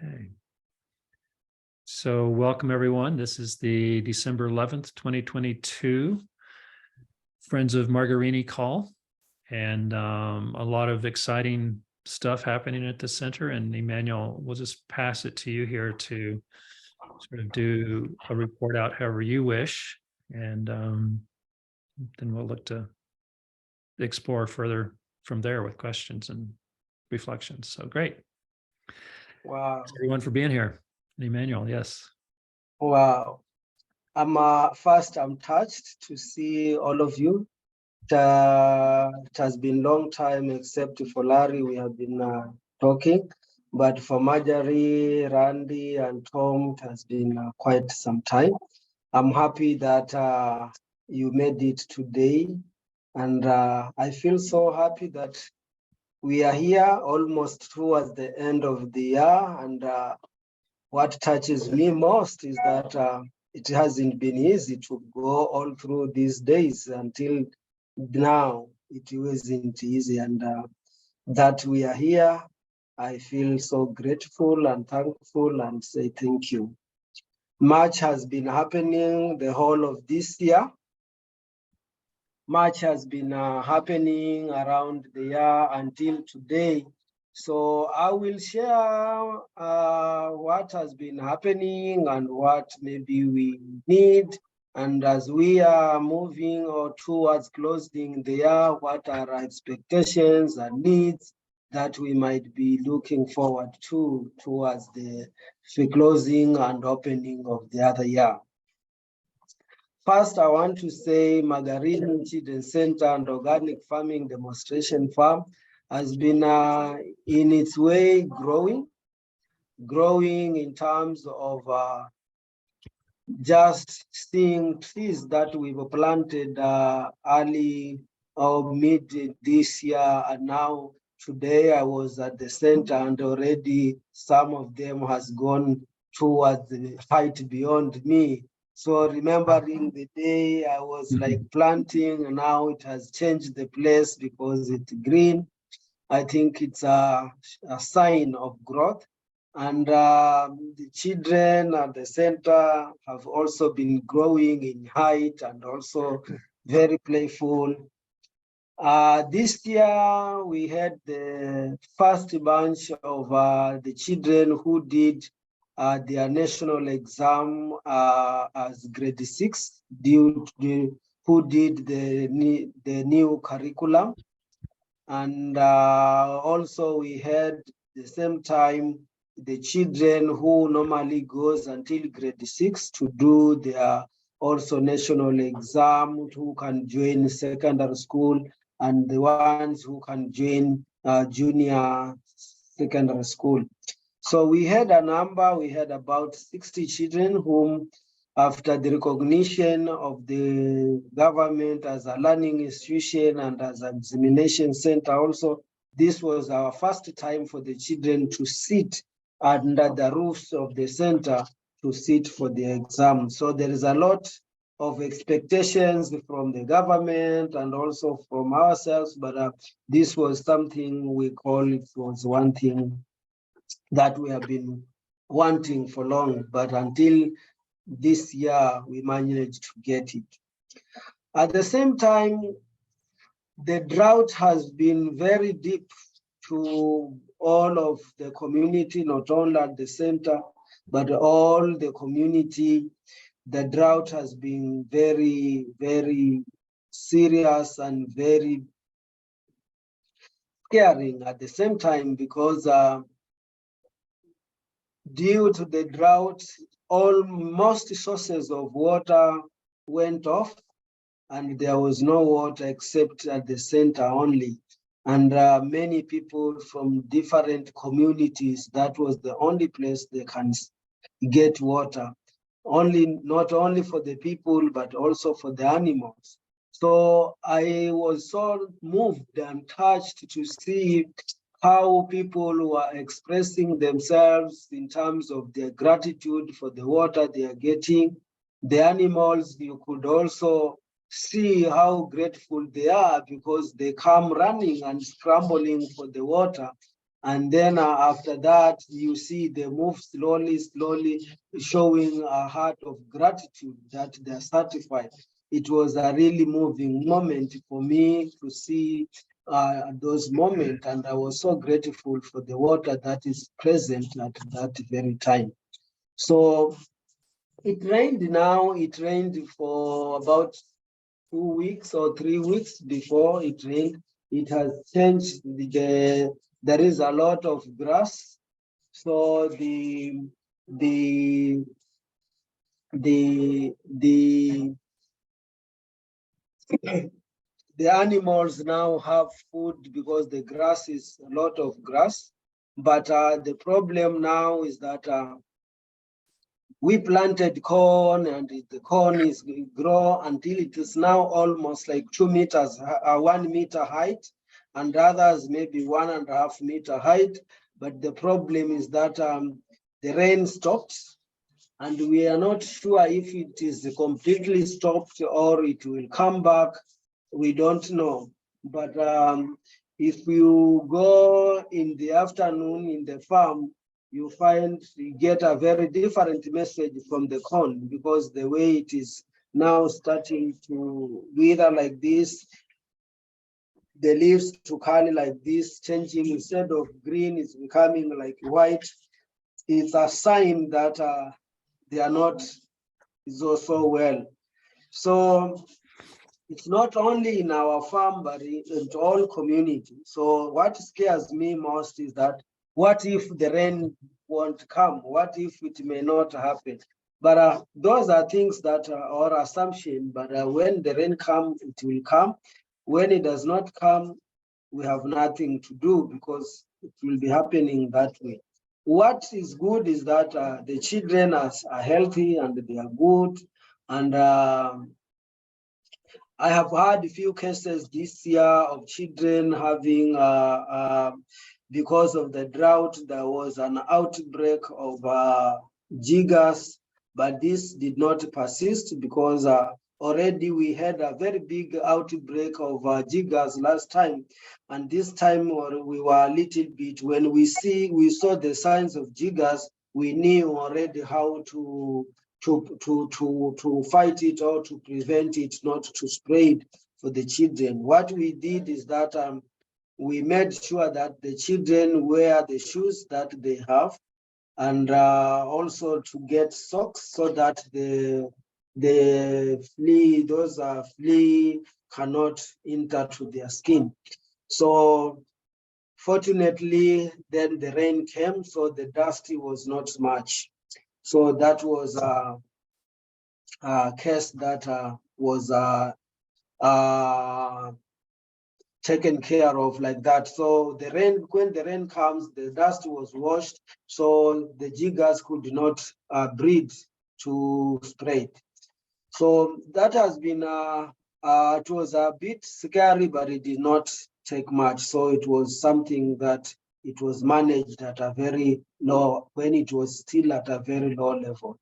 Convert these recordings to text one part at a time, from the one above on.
Okay. So welcome everyone. This is the December 11th, 2022 Friends of Magarini call, and a lot of exciting stuff happening at the center. And Emmanuel, we'll just pass it to you here to sort of do a report out however you wish, and then we'll look to explore further from there with questions and reflections. So great. Wow. Thanks everyone for being here. Emmanuel, yes. Wow. First, I'm touched to see all of you. It has been a long time, except for Larry, we have been talking. But for Marjorie, Randy, and Tom, it has been quite some time. I'm happy that you made it today. And I feel so happy that we are here almost towards the end of the year. And what touches me most is that it hasn't been easy to go all through these days until now. It wasn't easy, and that we are here, I feel so grateful and thankful and say thank you. Much has been happening the whole of this year. Much has been happening around the year until today. So I will share what has been happening and what maybe we need. And as we are moving towards closing the year, what are our expectations and needs that we might be looking forward to towards the closing and opening of the other year. First, I want to say Magarini Children's Center and Organic Farming Demonstration Farm has been in its way growing in terms of just seeing trees that we've planted early or mid this year. And now today I was at the center and already some of them has gone towards the height beyond me. So remembering the day I was like planting, and now it has changed the place because it's green. I think it's a sign of growth. And the children at the center have also been growing in height and also very playful. This year we had the first bunch of the children who did their national exam as grade 6, who did the new curriculum. And also we had the same time the children who normally goes until grade 6 to do their also national exam, who can join secondary school, and the ones who can join junior secondary school. So we had a number, we had about 60 children whom, after the recognition of the government as a learning institution and as an examination center also, this was our first time for the children to sit under the roofs of the center to sit for the exam. So there is a lot of expectations from the government and also from ourselves, but this was something we call it was one thing that we have been wanting for long, but until this year we managed to get it. At the same time, the drought has been very deep to all of the community, not only at the center, but all the community. The drought has been very, very serious and very scaring at the same time, because due to the drought, most sources of water went off, and there was no water except at the center only. And many people from different communities, that was the only place they can get water. Not only for the people, but also for the animals. So I was so moved and touched to see how people were expressing themselves in terms of their gratitude for the water they are getting. The animals, you could also see how grateful they are because they come running and scrambling for the water. And then after that, you see they move slowly, showing a heart of gratitude that they're satisfied. It was a really moving moment for me to see those moments, and I was so grateful for the water that is present at that very time. So it rained now, it rained for about 2 weeks or 3 weeks before it rained. It has changed. There is a lot of grass. So the animals now have food because the grass is a lot of grass. But the problem now is that we planted corn, and the corn is grow until it is now almost like 2 meters, 1 meter height, and others maybe 1.5 meter height. But the problem is that the rain stopped, and we are not sure if it is completely stopped or it will come back. We don't know. But if you go in the afternoon in the farm, you get a very different message from the corn, because the way it is now starting to wither like this, the leaves to curl like this, changing, instead of green, it's becoming like white. It's a sign that they are not so well. So it's not only in our farm, but in all community. So what scares me most is that, what if the rain won't come? What if it may not happen? But those are things that are our assumption. But when the rain comes, it will come. When it does not come, we have nothing to do, because it will be happening that way. What is good is that the children are healthy and they are good. And I have had a few cases this year of children having, because of the drought, there was an outbreak of jiggers, but this did not persist, because already we had a very big outbreak of jiggers last time. And this time we were a little bit, when we saw the signs of jiggers, we knew already how to fight it or to prevent it, not to spread for the children. What we did is that we made sure that the children wear the shoes that they have, and also to get socks, so that the flea cannot enter to their skin. So fortunately, then the rain came, so the dust was not much. So that was a case that was taken care of like that. So when the rain comes, the dust was washed, so the jiggers could not breed to spread. So that has been, it was a bit scary, but it did not take much. So it was something that it was managed at a very low, when it was still at a very low level.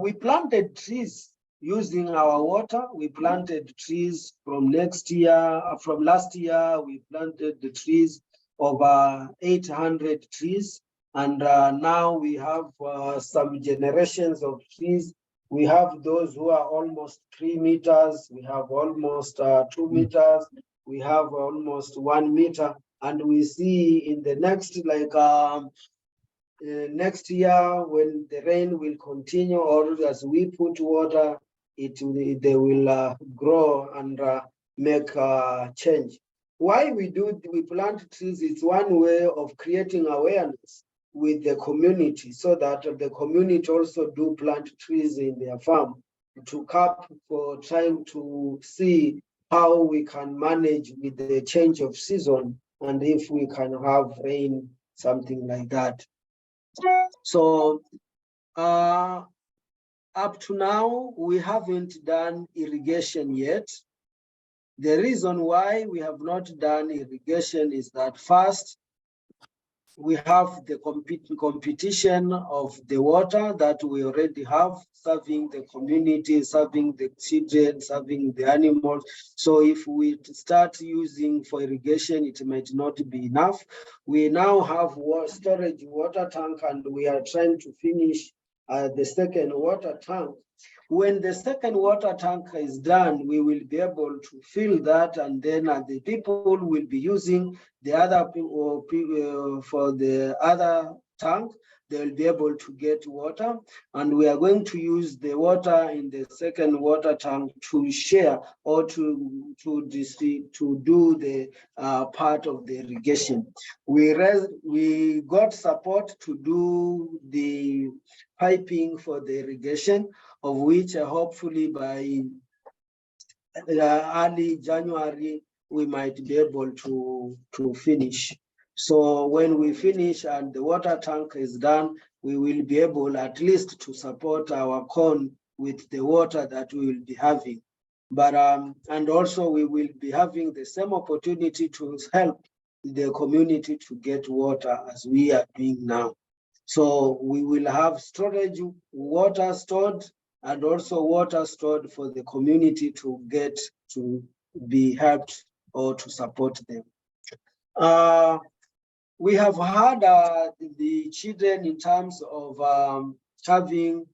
We planted trees using our water. We planted trees from last year, we planted the trees, over 800 trees. And now we have some generations of trees. We have those who are almost 3 meters. We have almost 2 meters. We have almost 1 meter. And we see in the next, next year, when the rain will continue, or as we put water, they will grow and make change. Why we plant trees? It's one way of creating awareness with the community, so that the community also do plant trees in their farm, to cap for trying to see how we can manage with the change of season, and if we can have rain, something like that. So up to now, we haven't done irrigation yet. The reason why we have not done irrigation is that, first, we have the competition of the water that we already have, serving the community, serving the children, serving the animals. So if we start using for irrigation, it might not be enough. We now have storage water tank, and we are trying to finish the second water tank. When the second water tank is done, we will be able to fill that, and then the people will be using the other people for the other tank. They will be able to get water, and we are going to use the water in the second water tank to share or to do the part of the irrigation. We got support to do the piping for the irrigation, of which hopefully by early January we might be able to finish. So when we finish and the water tank is done, we will be able at least to support our corn with the water that we will be having. But and also we will be having the same opportunity to help the community to get water as we are doing now. So we will have storage water stored, and also water stored for the community to get to be helped or to support them. We have had the children in terms of having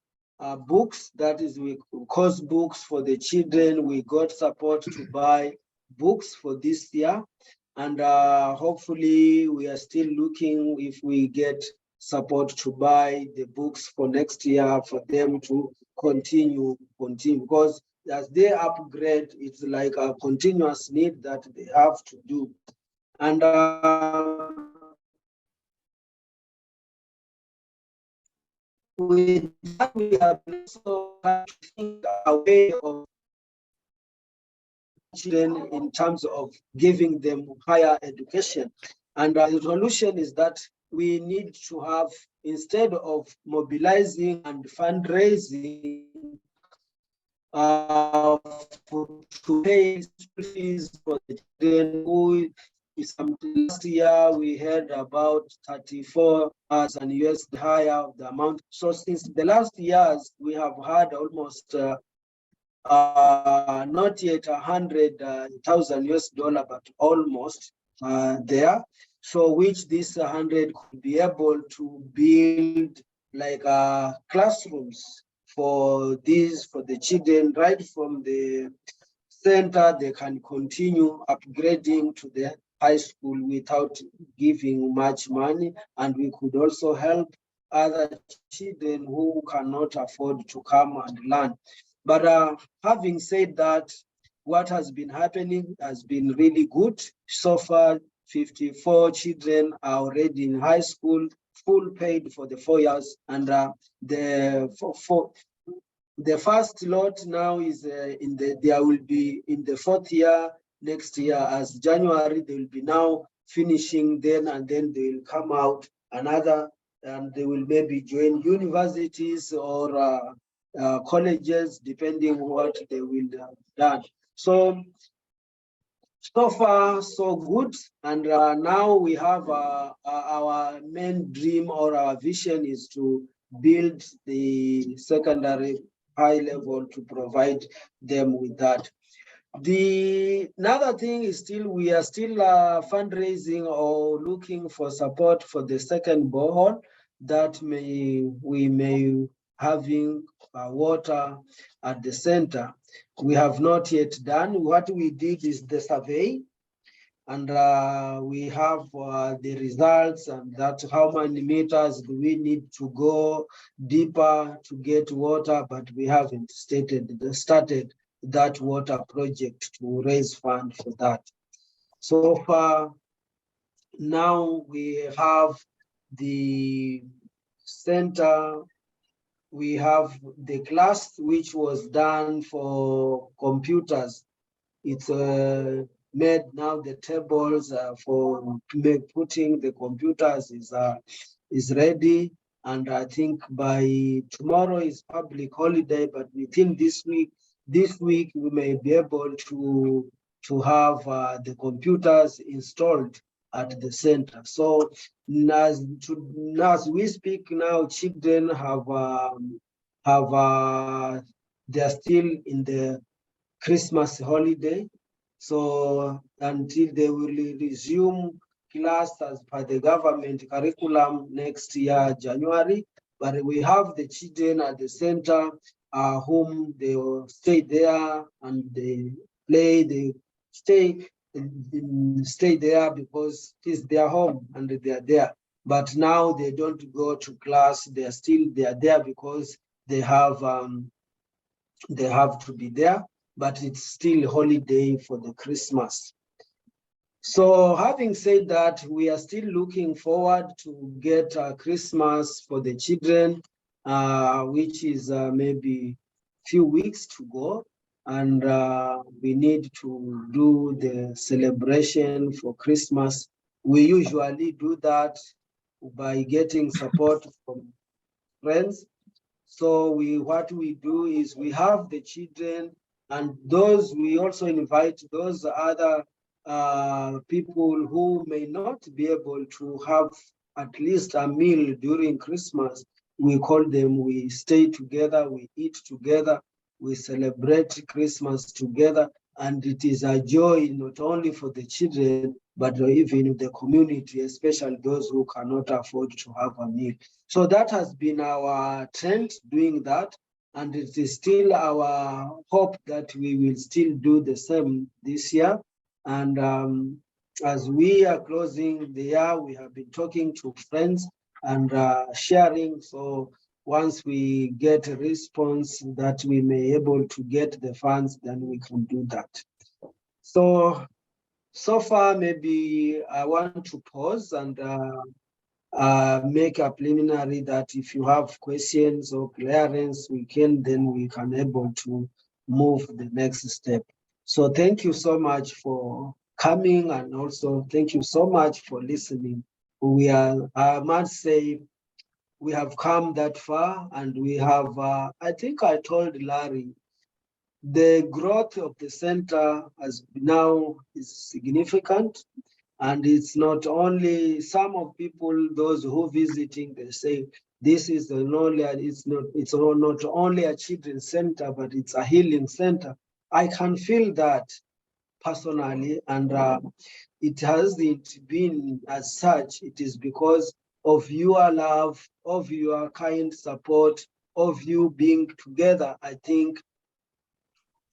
books, that is, we course books for the children. We got support to buy books for this year, and hopefully we are still looking if we get support to buy the books for next year for them to continue, because as they upgrade, it's like a continuous need that they have to do. And with that, we have also had to think a way of children in terms of giving them higher education. And the solution is that we need to have, instead of mobilizing and fundraising to pay school fees for the children who last year we had about 34,000 US higher the amount. So since the last years, we have had almost not yet 100,000 US dollar, but almost there. So which this 100 could be able to build like classrooms for the children right from the center. They can continue upgrading to the high school without giving much money, and we could also help other children who cannot afford to come and learn. But having said that, what has been happening has been really good. So far, 54 children are already in high school, full paid for the 4 years, and the first lot now is there will be in the 4th year next year. As January, they will be now finishing then, and then they will come out another, and they will maybe join universities or colleges, depending on what they will done. So far, so good. And now we have our main dream or our vision is to build the secondary high level to provide them with that. Another thing is we are still fundraising or looking for support for the second borehole that we may having water at the center. We have not yet done. What we did is the survey, and we have the results, and that's how many meters do we need to go deeper to get water, but we haven't started that water project to raise funds for that. So far, now we have the center, we have the class which was done for computers. It's made now, the tables for putting the computers is ready, and I think by tomorrow is public holiday, but within this week we may be able to have the computers installed at the center. So as we speak now, children they are still in the Christmas holiday. So until they will resume class as per the government curriculum next year, January. But we have the children at the center whom they will stay there and they play, they stay there because it's their home and they are there. But now they don't go to class, they are there because they have to be there, but it's still holiday for the Christmas. So having said that, we are still looking forward to get Christmas for the children, which is maybe few weeks to go. And we need to do the celebration for Christmas. We usually do that by getting support from friends. So what we do is we have the children, and those we also invite those other people who may not be able to have at least a meal during Christmas. We call them, we stay together, we eat together, we celebrate Christmas together. And it is a joy not only for the children, but even the community, especially those who cannot afford to have a meal. So that has been our trend, doing that. And it is still our hope that we will still do the same this year. And as we are closing the year, we have been talking to friends and sharing. So once we get a response that we may be able to get the funds, then we can do that. So far, maybe I want to pause and make a preliminary that if you have questions or clearance, we can able to move the next step. So thank you so much for coming, and also thank you so much for listening. I must say, we have come that far, and we have, I think I told Larry, the growth of the center is significant. And it's not only some of people, those who visiting, they say this is it's not only a children's center, but it's a healing center. I can feel that personally, and it hasn't been as such. It is because of your love, of your kind support, of you being together. I think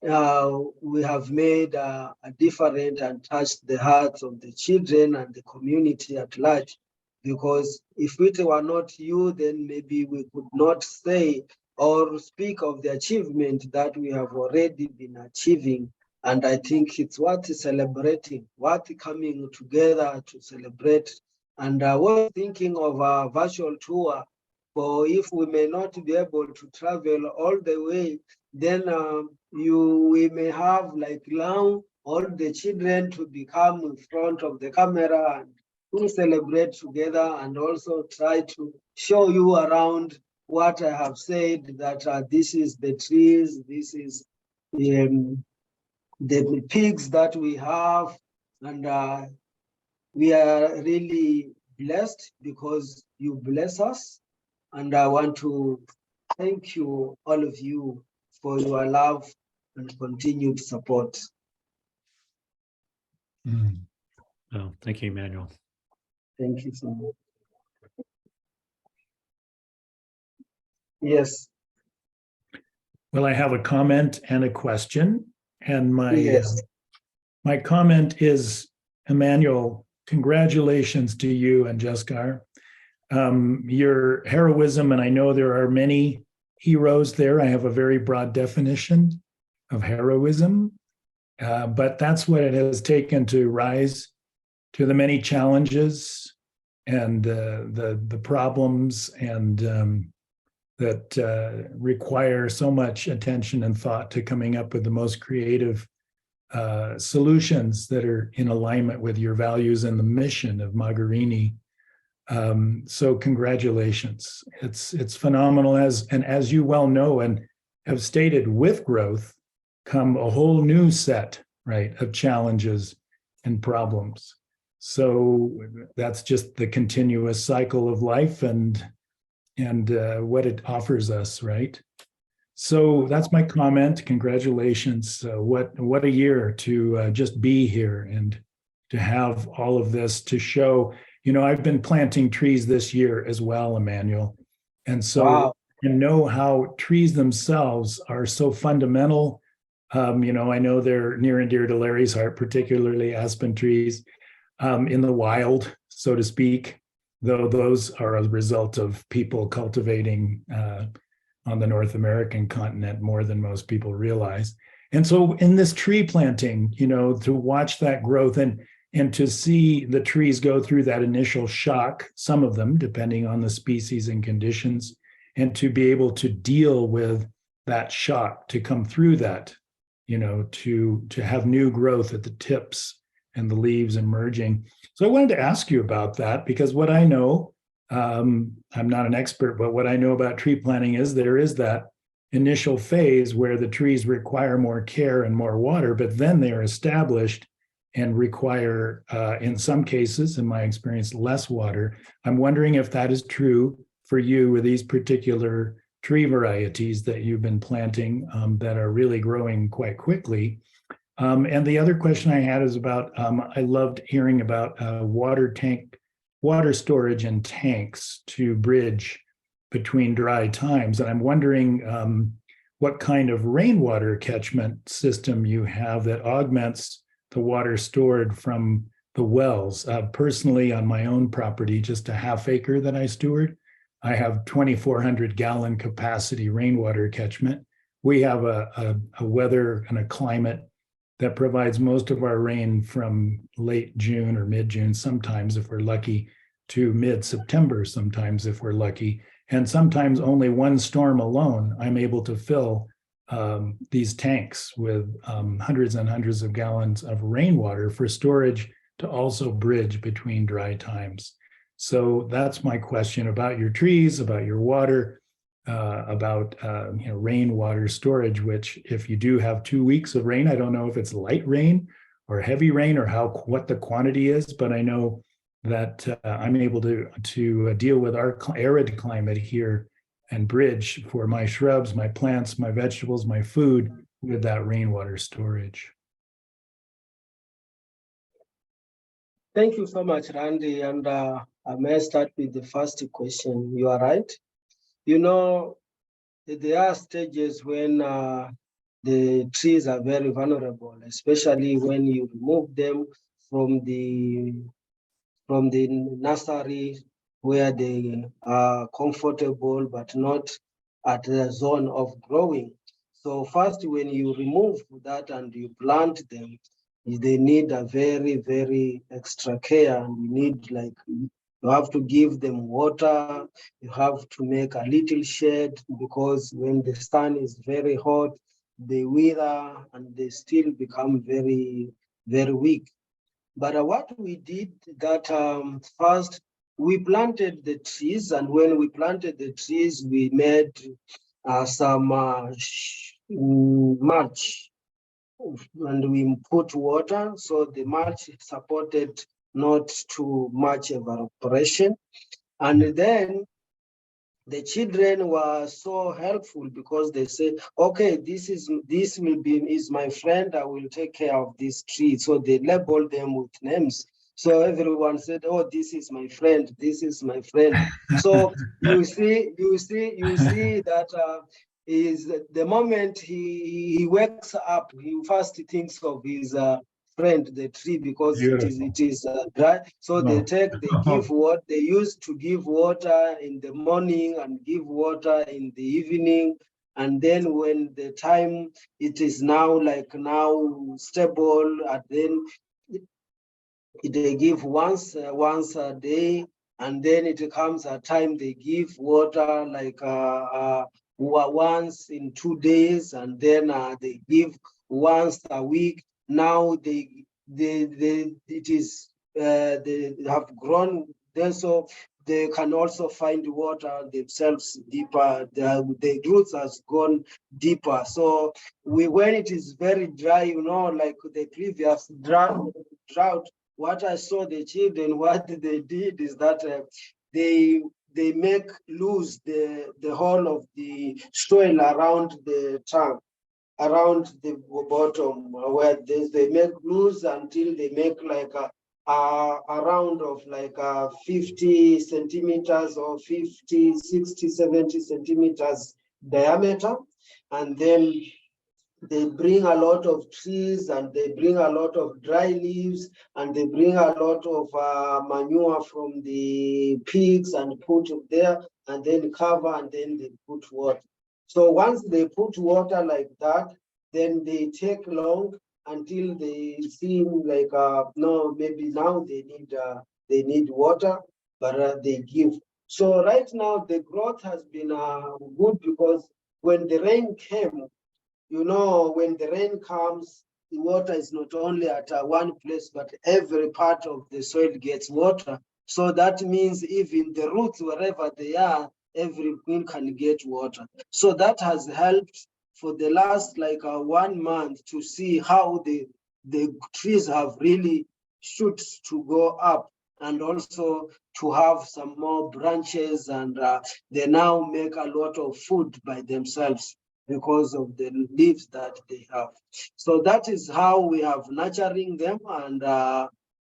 we have made a difference and touched the hearts of the children and the community at large. Because if it were not you, then maybe we could not say or speak of the achievement that we have already been achieving. And I think it's worth celebrating, worth coming together to celebrate. And I was thinking of a virtual tour, for if we may not be able to travel all the way, then we may have like now all the children to become in front of the camera and we celebrate together, and also try to show you around what I have said, that this is the trees, this is the pigs that we have, and we are really blessed because you bless us. And I want to thank you, all of you, for your love and continued support. Oh, thank you, Emmanuel. Thank you so much. Yes. Well, I have a comment and a question. And Yes. my comment is, Emmanuel, congratulations to you and Jeskar. Your heroism, and I know there are many heroes there. I have a very broad definition of heroism, but that's what it has taken to rise to the many challenges and the problems and that require so much attention and thought to coming up with the most creative solutions that are in alignment with your values and the mission of Magarini. So congratulations. It's phenomenal, as you well know and have stated, with growth come a whole new set, right, of challenges and problems. So that's just the continuous cycle of life and what it offers us, right? So that's my comment. Congratulations. What a year to just be here and to have all of this to show. You know, I've been planting trees this year as well, Emmanuel. And so Wow. you know how trees themselves are so fundamental. You know, I know they're near and dear to Larry's heart, particularly aspen trees in the wild, so to speak, though those are a result of people cultivating on the North American continent more than most people realize. And so in this tree planting, you know, to watch that growth and to see the trees go through that initial shock, some of them, depending on the species and conditions, and to be able to deal with that shock, to come through that, you know, to have new growth at the tips and the leaves emerging. So I wanted to ask you about that because what I know, I'm not an expert, but what I know about tree planting is there is that initial phase where the trees require more care and more water, but then they are established and require, in some cases, in my experience, less water. I'm wondering if that is true for you with these particular tree varieties that you've been planting that are really growing quite quickly. And the other question I had is about, I loved hearing about water storage in tanks to bridge between dry times. And I'm wondering what kind of rainwater catchment system you have that augments the water stored from the wells. Personally, on my own property, just a half acre that I steward, I have 2,400 gallon capacity rainwater catchment. We have a weather and a climate that provides most of our rain from late June or mid-June, sometimes if we're lucky, to mid-September, sometimes if we're lucky. And sometimes only one storm alone, I'm able to fill these tanks with hundreds and hundreds of gallons of rainwater for storage to also bridge between dry times. So that's my question about your trees, about your water, about rainwater storage, which if you do have 2 weeks of rain, I don't know if it's light rain or heavy rain or what the quantity is, but I know that I'm able to deal with our arid climate here and bridge for my shrubs, my plants, my vegetables, my food with that rainwater storage. Thank you so much, Randy. And I may start with the first question. You are right. You know, there are stages when the trees are very vulnerable, especially when you remove them from the nursery where they are comfortable but not at the zone of growing. So first, when you remove that and you plant them, they need a very, very extra care. And you need, like, you have to give them water. You have to make a little shade because when the sun is very hot, they wither and they still become very, very weak. But what we did that first, we planted the trees, and when we planted the trees, we made some mulch, and we put water, so the mulch supported not too much evaporation. And then the children were so helpful because they say, okay, this will be my friend, I will take care of this tree. So they labeled them with names. So everyone said, oh, this is my friend, this is my friend. So you see that is the moment he wakes up, he first thinks of his friend, the tree, because it is dry. So they give what they used to give water in the morning and give water in the evening. And then when the time it is now stable, and then they give once a day, and then it comes a time they give water once in 2 days, and then they give once a week. Now they have grown, then so they can also find water themselves deeper. The roots has gone deeper. So when it is very dry, like the previous drought, what I saw the children, what they did is that they make loose the whole of the soil around the tank, around the bottom, where they make loose until they make like a round of like 50 centimeters or 50, 60, 70 centimeters diameter. And then they bring a lot of trees, and they bring a lot of dry leaves, and they bring a lot of manure from the pigs and put it there, and then cover, and then they put water. So once they put water like that, then they take long until they seem like no, maybe now they need water, but they give. So right now the growth has been good, because when the rain came, you know, when the rain comes, the water is not only at one place, but every part of the soil gets water. So that means even the roots, wherever they are, everything can get water. So that has helped for the last like 1 month to see how the trees have really shoots to go up, and also to have some more branches, and they now make a lot of food by themselves because of the leaves that they have. So that is how we have nurturing them, and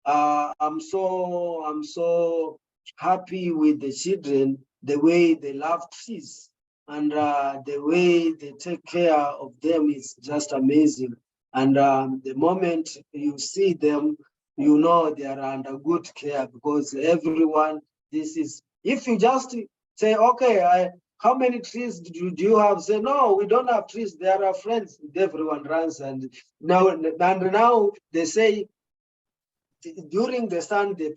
I'm so happy with the children, the way they love trees, and the way they take care of them is just amazing. And the moment you see them, you know they are under good care, because everyone, this is, if you just say, okay, how many trees do you have? Say, no, we don't have trees. They are our friends. Everyone runs. And now they say during the sun, they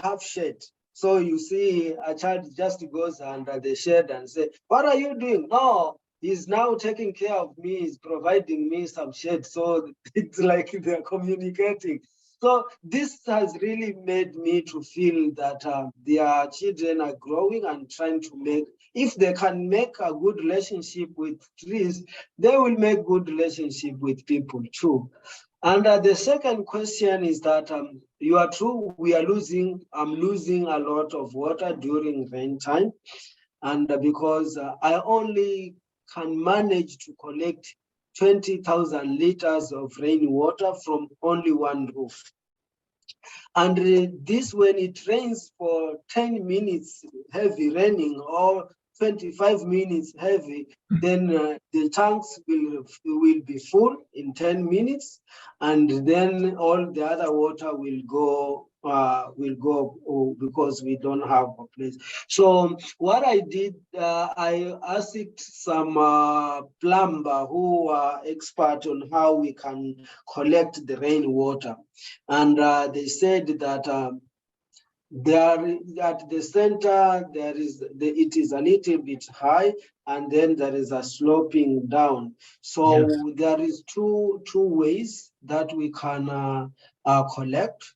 have shade. So you see a child just goes under the shade and say, what are you doing? No, he's now taking care of me. He's providing me some shade. So it's like they're communicating. So this has really made me to feel that their children are growing and trying to make, if they can make a good relationship with trees, they will make good relationship with people too. And the second question is that you are true, I'm losing a lot of water during rain time. And because I only can manage to collect 20,000 liters of rainwater from only one roof. And this, when it rains for 10 minutes, heavy raining, or 25 minutes heavy, then the tanks will be full in 10 minutes, and then all the other water will go because we don't have a place. So what I did, I asked some plumber who are expert on how we can collect the rainwater, and they said that there at the center it is a little bit high, and then there is a sloping down. So yes, there is two ways that we can collect.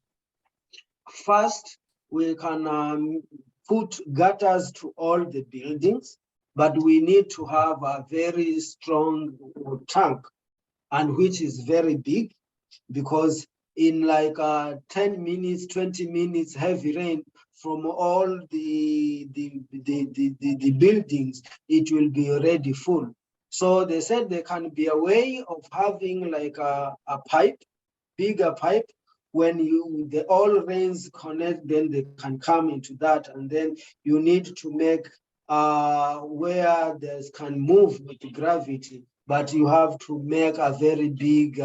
First, we can put gutters to all the buildings, but we need to have a very strong tank, and which is very big, because in like 10 minutes, 20 minutes heavy rain from all the buildings, it will be already full. So they said there can be a way of having like a pipe, bigger pipe. When the all rains connect, then they can come into that, and then you need to make where they can move with gravity, but you have to make a very big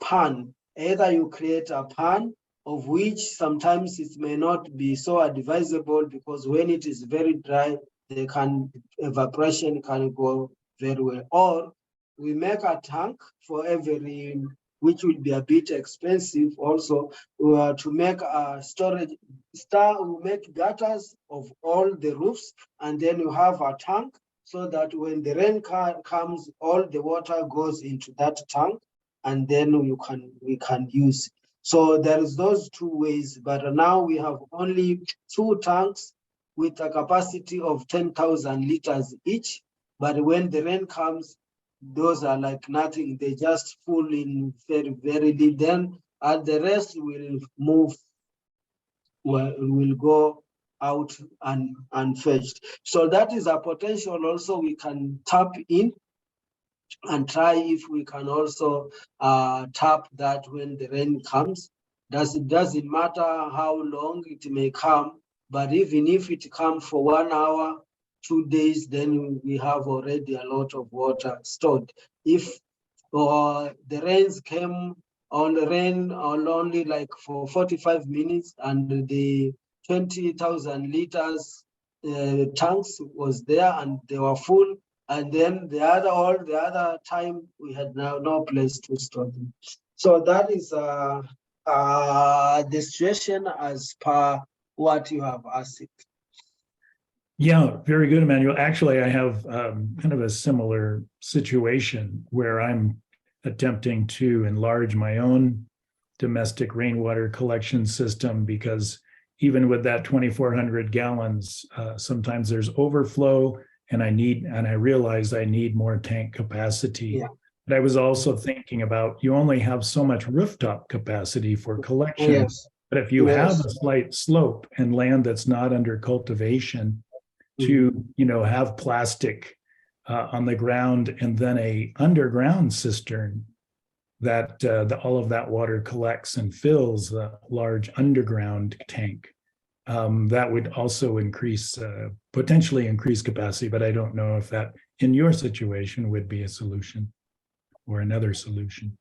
pan. Either you create a pan, of which sometimes it may not be so advisable, because when it is very dry, evaporation can go very well. Or we make a tank for every, which will be a bit expensive also, to make a storage. We make gutters of all the roofs, and then you have a tank, so that when the rain comes, all the water goes into that tank, and then we can use. So there is those two ways, but now we have only 2 tanks with a capacity of 10,000 liters each. But when the rain comes, those are like nothing. They just full in very, very little. Then and the rest will move, will go out and fetched. So that is a potential also we can tap in and try if we can also tap that when the rain comes. It doesn't matter how long it may come, but even if it comes for 1 hour, 2 days, then we have already a lot of water stored. If the rains came on the rain only like for 45 minutes and the 20,000 liters tanks was there and they were full, and then all the other time we had no place to store them. So that is the situation as per what you have asked. Yeah, very good, Emmanuel. Actually, I have kind of a similar situation where I'm attempting to enlarge my own domestic rainwater collection system, because even with that 2,400 gallons, sometimes there's overflow, and I realize I need more tank capacity. Yeah. But I was also thinking about, you only have so much rooftop capacity for collection. Yes. But if you have Yes. a slight slope and land that's not under cultivation, to have plastic on the ground and then a underground cistern that all of that water collects and fills the large underground tank, that would also potentially increase capacity. But I don't know if that in your situation would be a solution or another solution.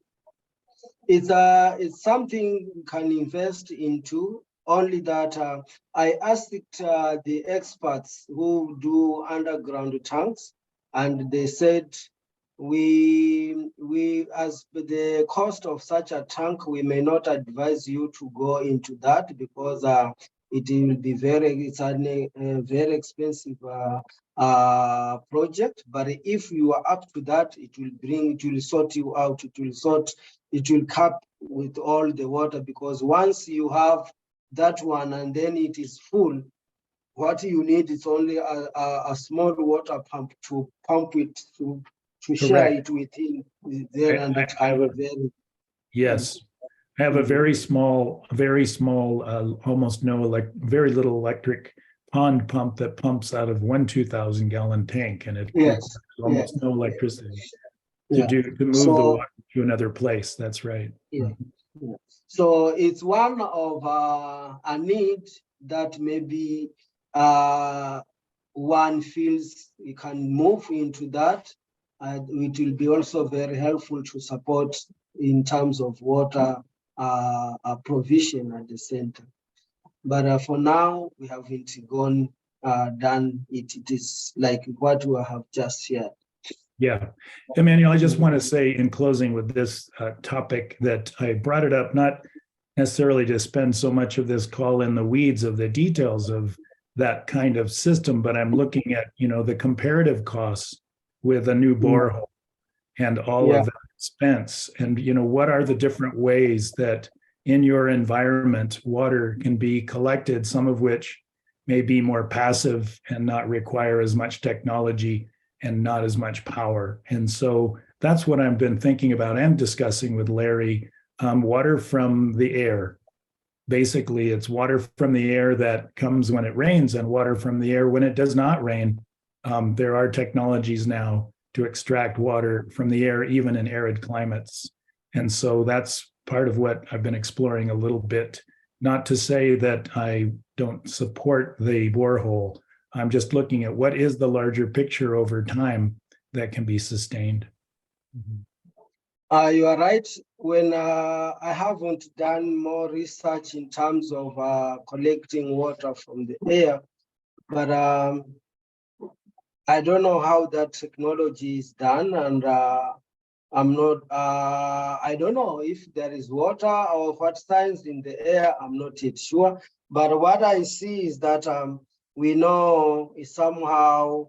It's something we can invest into. Only that I asked the experts who do underground tanks, and they said we as the cost of such a tank, we may not advise you to go into that, because it will be it's a very expensive project. But if you are up to that, it will sort you out. It will cap with all the water, because once you have that one and then it is full, what you need is only a small water pump to pump it, to share it within there, and it can be very. Yes. I have a very small, almost very little electric pond pump that pumps out of 2,000 gallon tank, and it requires almost no electricity to move the water to another place. That's right. Yeah. Yeah. So it's one of a need that maybe one feels we can move into that. It will be also very helpful to support in terms of water provision at the center. But for now, we haven't done it. It is like what we have just shared. Yeah. Emmanuel, I just want to say in closing with this topic that I brought it up, not necessarily to spend so much of this call in the weeds of the details of that kind of system, but I'm looking at, the comparative costs with a new borehole and all of that expense. And, what are the different ways that in your environment, water can be collected, some of which may be more passive and not require as much technology and not as much power. And so that's what I've been thinking about and discussing with Larry. Water from the air. Basically, it's water from the air that comes when it rains and water from the air when it does not rain. There are technologies now to extract water from the air, even in arid climates. And so that's part of what I've been exploring a little bit. Not to say that I don't support the borehole. I'm just looking at what is the larger picture over time that can be sustained. You are right. When I haven't done more research in terms of collecting water from the air, but I don't know how that technology is done, and I'm not. I don't know if there is water or what signs in the air. I'm not yet sure. But what I see is that we know somehow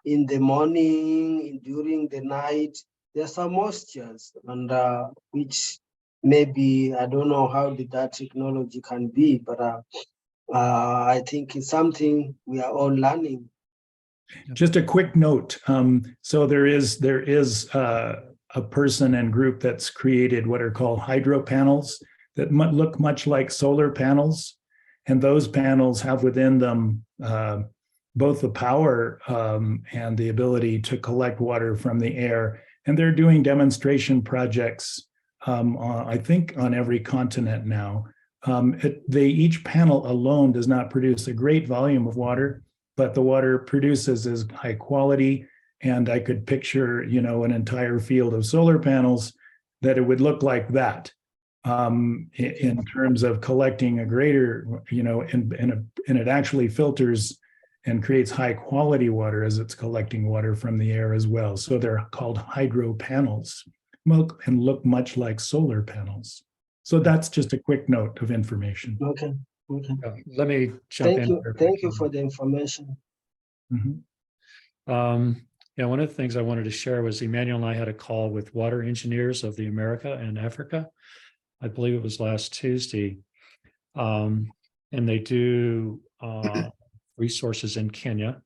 in the morning, during the night, there's some moistures, and which maybe I don't know how that technology can be, but I think it's something we are all learning. Just a quick note. So there is a person and group that's created what are called hydro panels that look much like solar panels. And those panels have within them both the power and the ability to collect water from the air. And they're doing demonstration projects, I think, on every continent now. Each panel alone does not produce a great volume of water, but the water produces is high quality. And I could picture, an entire field of solar panels that it would look like that in terms of collecting a greater, and it actually filters and creates high quality water as it's collecting water from the air as well. So they're called hydro panels and look much like solar panels. So that's just a quick note of information. Okay. Okay. Let me jump in. Thank you for the information. Mm-hmm. Yeah, one of the things I wanted to share was Emmanuel and I had a call with water engineers of the America and Africa. I believe it was last Tuesday. And they do resources in Kenya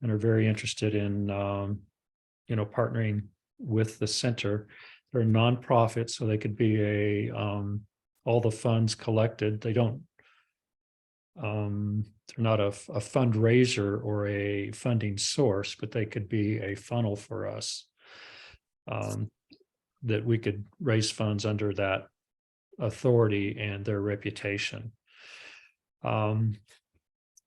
and are very interested in, partnering with the center. They're a nonprofit, so they could be all the funds collected. They don't, they're not a fundraiser or a funding source, but they could be a funnel for us that we could raise funds under that authority and their reputation. And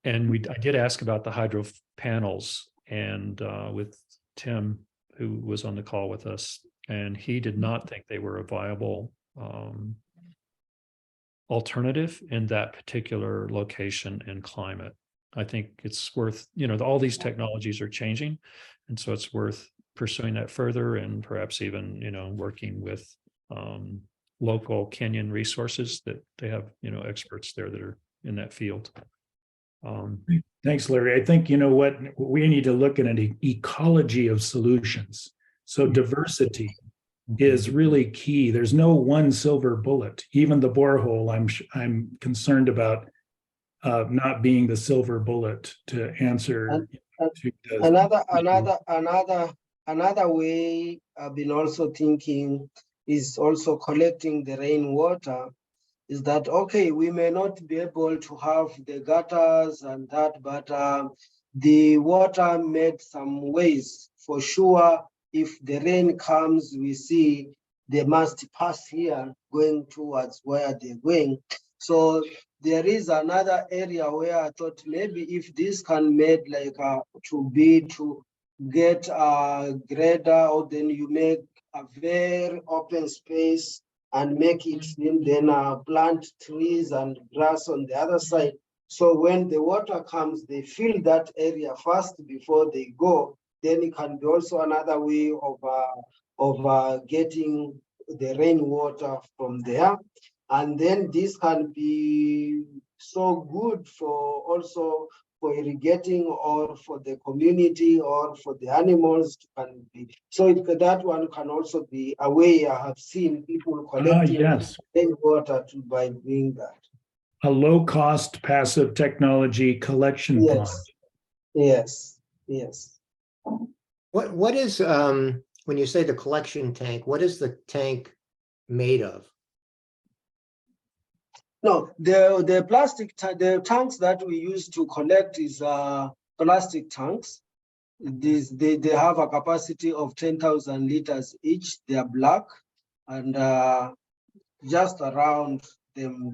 I did ask about the hydro panels and with Tim, who was on the call with us, and he did not think they were a viable alternative in that particular location and climate. I think it's worth, all these technologies are changing, and so it's worth pursuing that further and perhaps even, working with local Kenyan resources that they have, experts there that are in that field. Thanks, Larry. I think, what we need to look at an ecology of solutions. So diversity is really key. There's no one silver bullet. Even the borehole, I'm concerned about not being the silver bullet to answer. Another way I've been also thinking is also collecting the rainwater. Is that okay? We may not be able to have the gutters and that, but the water made some ways for sure. If the rain comes, we see they must pass here going towards where they're going. So there is another area where I thought maybe if this can made like to get a grader, or then you make a very open space and make it slim, then plant trees and grass on the other side. So when the water comes, they fill that area first before they go. Then it can be also another way of getting the rainwater from there. And then this can be so good for also for irrigating or for the community or for the animals to can be. So that one can also be a way I have seen people collecting rainwater by doing that. A low-cost passive technology collection pond. Yes, yes. What is when you say the collection tank, what is the tank made of? No, the the tanks that we use to collect is plastic tanks. They have a capacity of 10,000 liters each. They are black, and just around them,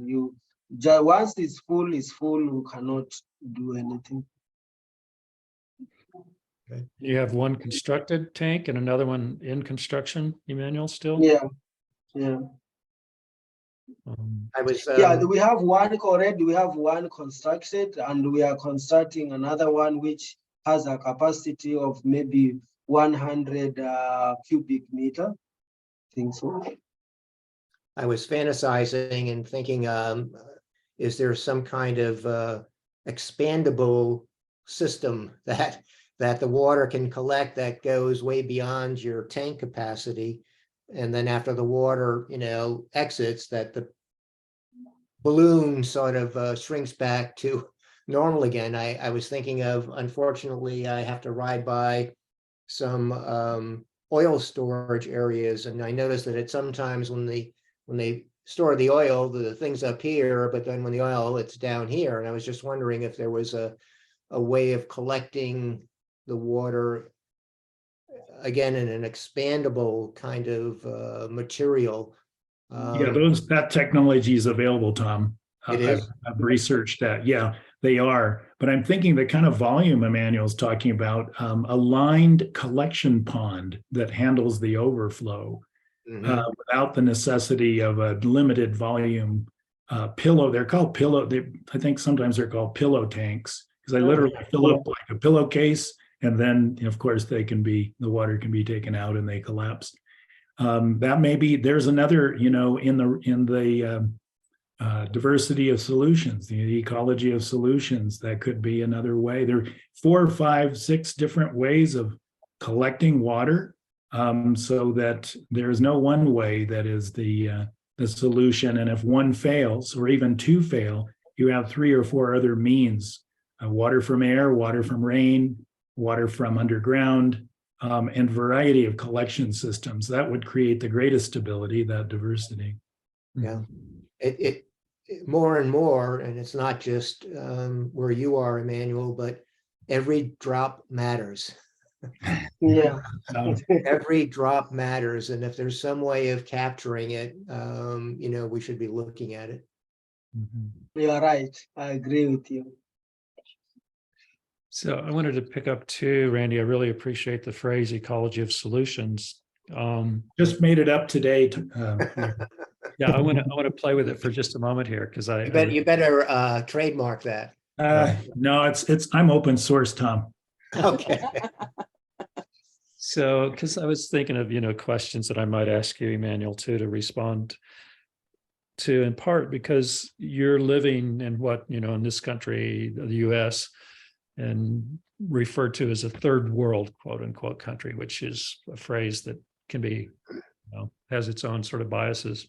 once it's full, we cannot do anything. Okay. You have one constructed tank and another one in construction, Emmanuel, still? Yeah. I was we have one already. We have one constructed, and we are constructing another one which has a capacity of maybe 100 cubic meter. I think so. I was fantasizing and thinking, is there some kind of expandable system that the water can collect that goes way beyond your tank capacity, and then after the water, exits, that the balloon sort of shrinks back to normal again. I was thinking of, unfortunately, I have to ride by some oil storage areas, and I noticed that it sometimes when they store the oil, the thing's up here, but then when the oil, it's down here. And I was just wondering if there was a way of collecting the water again in an expandable kind of material. Yeah, that technology is available, Tom. It is? I've researched that. Yeah, they are. But I'm thinking the kind of volume Emmanuel's talking about, a lined collection pond that handles the overflow without the necessity of a limited volume pillow. They're called pillow. I think sometimes they're called pillow tanks because they literally fill up like a pillowcase, and then of course the water can be taken out and they collapse. That may be, there's another, in the diversity of solutions, the ecology of solutions, that could be another way. There are 4, 5, 6 different ways of collecting water, so that there's no one way that is the solution. And if one fails, or even 2 fail, you have 3 or 4 other means: water from air, water from rain, water from underground, and variety of collection systems. That would create the greatest stability, that diversity. Yeah, it more and more, and it's not just where you are, Emmanuel, but every drop matters. Yeah. Every drop matters, and if there's some way of capturing it, we should be looking at it. You're right. I agree with you. So I wanted to pick up too, Randy. I really appreciate the phrase ecology of solutions. Just made it up today. Yeah, I want to play with it for just a moment here because You better trademark that. No, I'm open source, Tom. Okay. So, because I was thinking of questions that I might ask you, Emmanuel, too, to respond to, in part because you're living in what in this country, the U.S., and referred to as a third world, quote unquote, country, which is a phrase that can be, has its own sort of biases.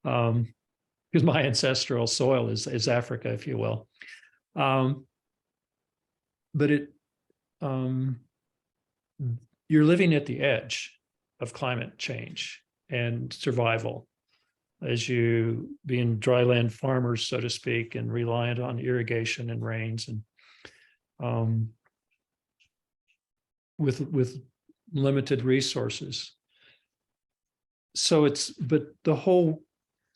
Because my ancestral soil is Africa, if you will. But you're living at the edge of climate change and survival as you being dryland farmers, so to speak, and reliant on irrigation and rains and with limited resources. So but the whole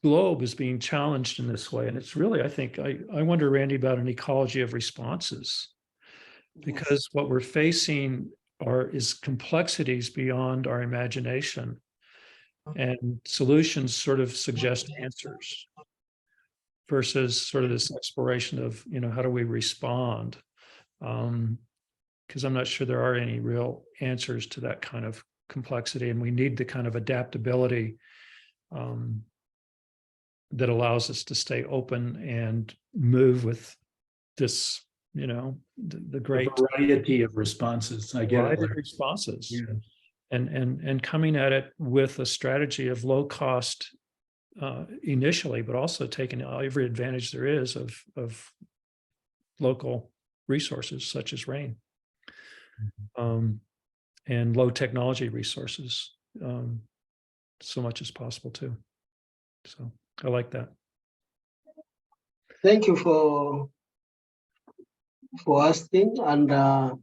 globe is being challenged in this way. And it's really, I think, I wonder, Randy, about an ecology of responses, because what we're facing is complexities beyond our imagination, and solutions sort of suggest answers versus sort of this exploration of, how do we respond? Because I'm not sure there are any real answers to that kind of complexity, and we need the kind of adaptability that allows us to stay open and move with this, the great variety of responses. I get it. Responses, Yeah. and coming at it with a strategy of low cost initially, but also taking every advantage there is of local resources such as rain, and low technology resources, so much as possible too. So I like that. Thank you for asking. And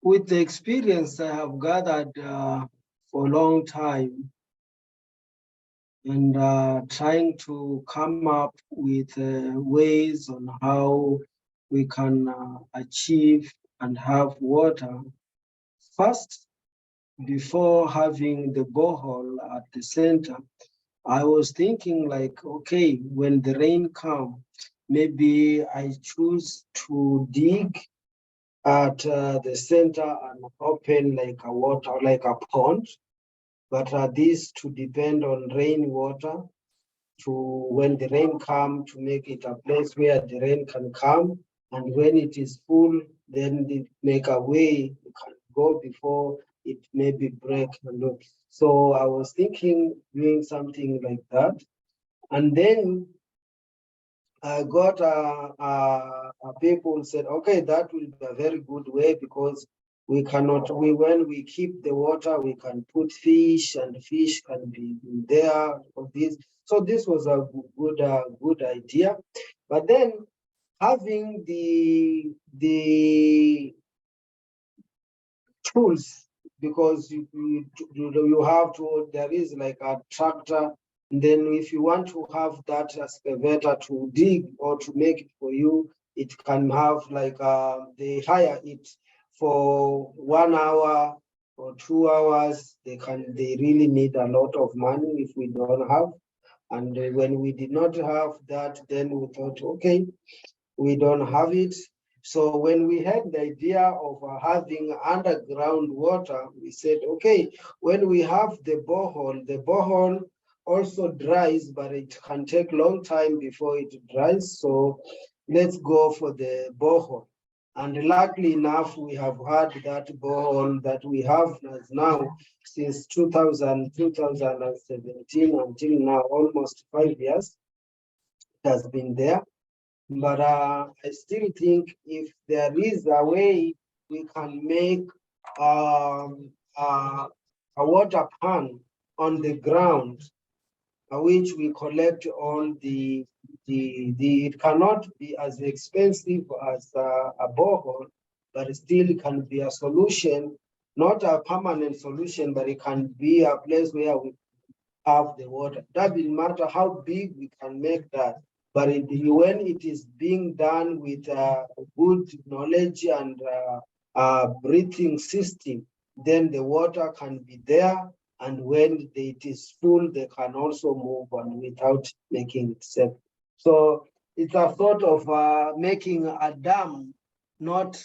with the experience I have gathered for a long time, and trying to come up with ways on how we can achieve and have water. First, before having the borehole at the center, I was thinking like, okay, when the rain comes, maybe I choose to dig at the center and open like a water, like a pond, but this to depend on rainwater, to when the rain comes, to make it a place where the rain can come, and when it is full, then they make a way you can go before it maybe break. So I was thinking doing something like that, and then I got people said, okay, that will be a very good way because We cannot, when we keep the water, we can put fish, and fish can be there for this. So this was a good idea. But then having the tools, because you have to, there is like a tractor, and then if you want to have that excavator to dig or to make it for you, it can have like they hire it for 1 hour or 2 hours. They really need a lot of money if we don't have. And when we did not have that, then we thought, okay, we don't have it. So when we had the idea of having underground water, we said, okay, when we have the borehole also dries, but it can take a long time before it dries. So let's go for the borehole. And luckily enough, we have had that borehole that we have now since 2017 until now, almost 5 years. It has been there. But I still think if there is a way we can make a water pan on the ground, which we collect all it cannot be as expensive as a borehole, but still it can be a solution, not a permanent solution, but it can be a place where we have the water. Doesn't matter how big we can make that. But when it is being done with good knowledge and breathing system, then the water can be there. And when it is full, they can also move on without making it safe. So it's a thought of making a dam, not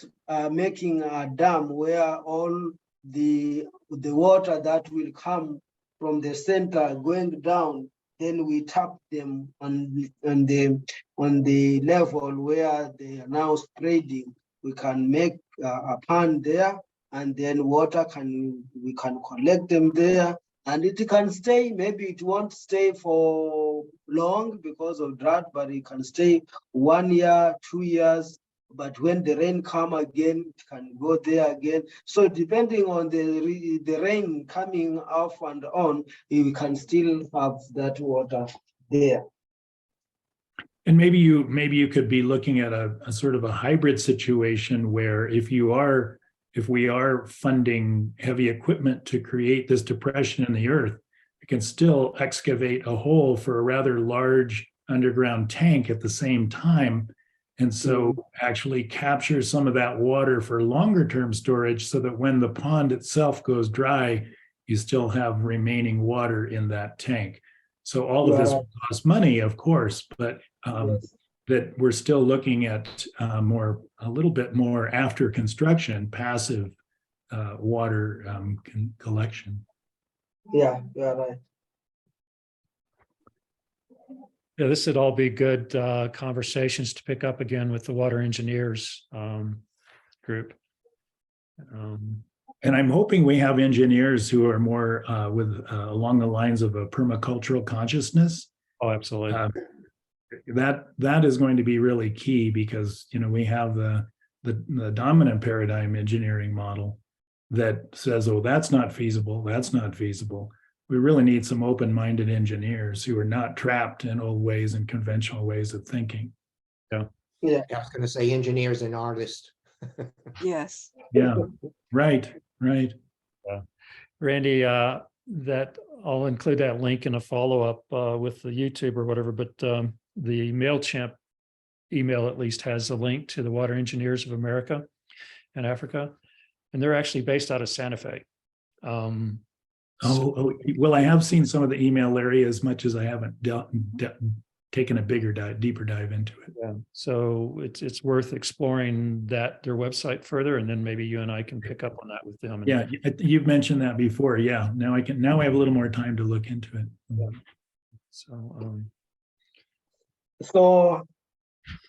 making a dam where all the water that will come from the center going down, then we tap them on the level where they are now spreading. We can make a pan there, and then we can collect them there, and it can stay. Maybe it won't stay for long because of drought, but it can stay 1 year, 2 years. But when the rain come again, it can go there again. So depending on the rain coming off and on, you can still have that water there. And maybe you could be looking at a sort of a hybrid situation where if we are funding heavy equipment to create this depression in the earth, we can still excavate a hole for a rather large underground tank at the same time. And so actually capture some of that water for longer term storage so that when the pond itself goes dry, you still have remaining water in that tank. So all of this will cost money, of course, but that we're still looking at a little bit more after construction, passive water collection. Yeah, you're right. Yeah, this would all be good conversations to pick up again with the water engineers group. And I'm hoping we have engineers who are more along the lines of a permacultural consciousness. Oh, absolutely. That is going to be really key because we have the dominant paradigm engineering model that says, oh, that's not feasible. That's not feasible. We really need some open-minded engineers who are not trapped in old ways and conventional ways of thinking. I was going to say engineers and artists. Yes. Yeah, right. Yeah. Randy, that I'll include that link in a follow-up with the YouTube or whatever, but the MailChimp email at least has a link to the Water Engineers of America and Africa, and they're actually based out of Santa Fe. Well, I have seen some of the email, Larry, as much as I haven't taken a deeper dive into it. Yeah. So it's worth exploring their website further, and then maybe you and I can pick up on that with them. Yeah, you've mentioned that before. Yeah, now I have a little more time to look into it. Yeah. So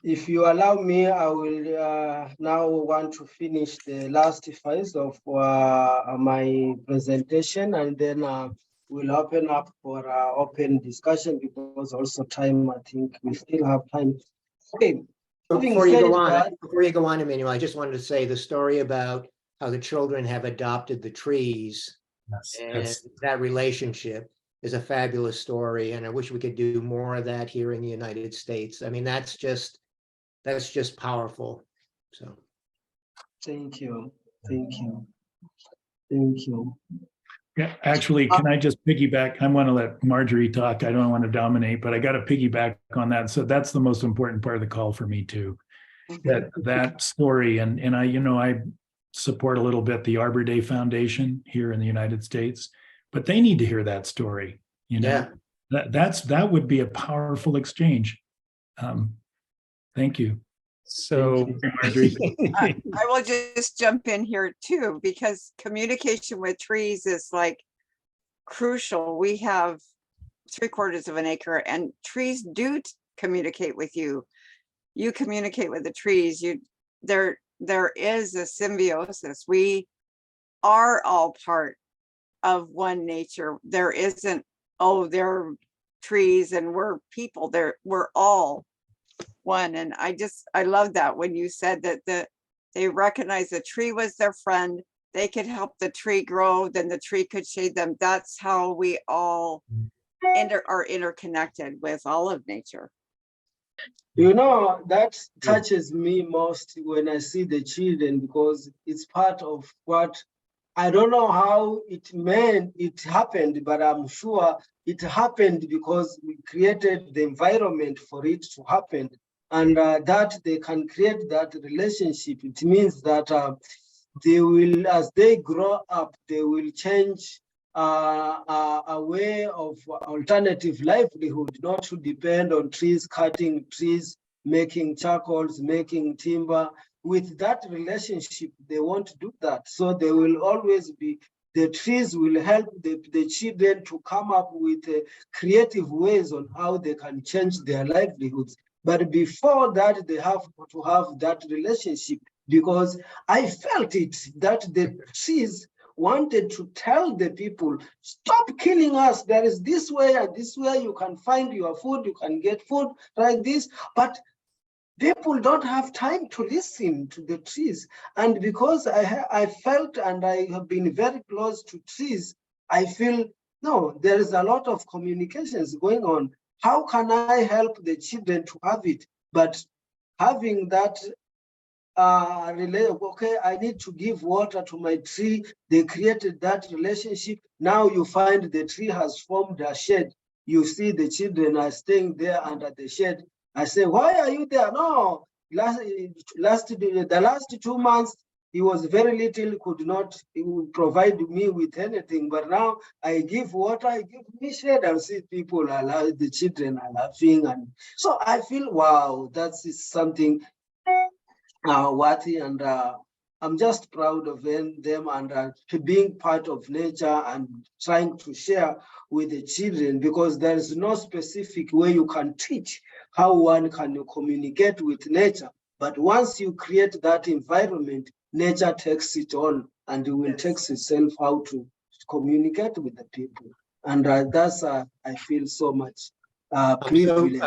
if you allow me, I will now want to finish the last phase of my presentation, and then we'll open up for open discussion because also time, I think we still have time. Okay. Before you go on, Emmanuel, I just wanted to say the story about how the children have adopted the trees, and that relationship is a fabulous story. And I wish we could do more of that here in the United States. I mean, that's just powerful. So Thank you. Thank you. Thank you. Yeah, actually, can I just piggyback? I want to let Marjorie talk. I don't want to dominate, but I got to piggyback on that. So that's the most important part of the call for me too. That story, and I support a little bit the Arbor Day Foundation here in the United States, but they need to hear that story. yeah, That would be a powerful exchange. Thank you. So, Marjorie. I will just jump in here too, because communication with trees is like crucial. We have 3/4 of an acre, and trees do communicate with you. You communicate with the trees. There is a symbiosis. We are all part of one nature. There isn't, oh, they're trees and we're people. We're all one. And I love that when you said that they recognize the tree was their friend. They could help the tree grow, then the tree could shade them. That's how we all are interconnected with all of nature. You know, that touches me most when I see the children, because it's part of what, I don't know how it happened, but I'm sure it happened because we created the environment for it to happen. And that they can create that relationship. It means that they will, as they grow up, they will change a way of alternative livelihood, not to depend on trees, cutting trees, making charcoals, making timber. With that relationship, they won't do that. So they will always be, the trees will help the children to come up with creative ways on how they can change their livelihoods. But before that, they have to have that relationship, because I felt it, that the trees wanted to tell the people, stop killing us. There is this way and this way you can find your food, you can get food like this. But people don't have time to listen to the trees. And because I felt, and I have been very close to trees, I feel, no, there is a lot of communications going on. How can I help the children to have it? But having that okay, I need to give water to my tree. They created that relationship. Now you find the tree has formed a shed. You see the children are staying there under the shed. I say, why are you there? No, the last 2 months, he was very little, could not provide me with anything. But now I give water, I give me shade, and see people, the children are laughing. And so I feel, wow, that's something worthy, and I'm just proud of them and being part of nature and trying to share with the children, because there is no specific way you can teach how one can communicate with nature. But once you create that environment, nature takes it on and it will take itself how to communicate with the people. And that's, I feel so much privileged.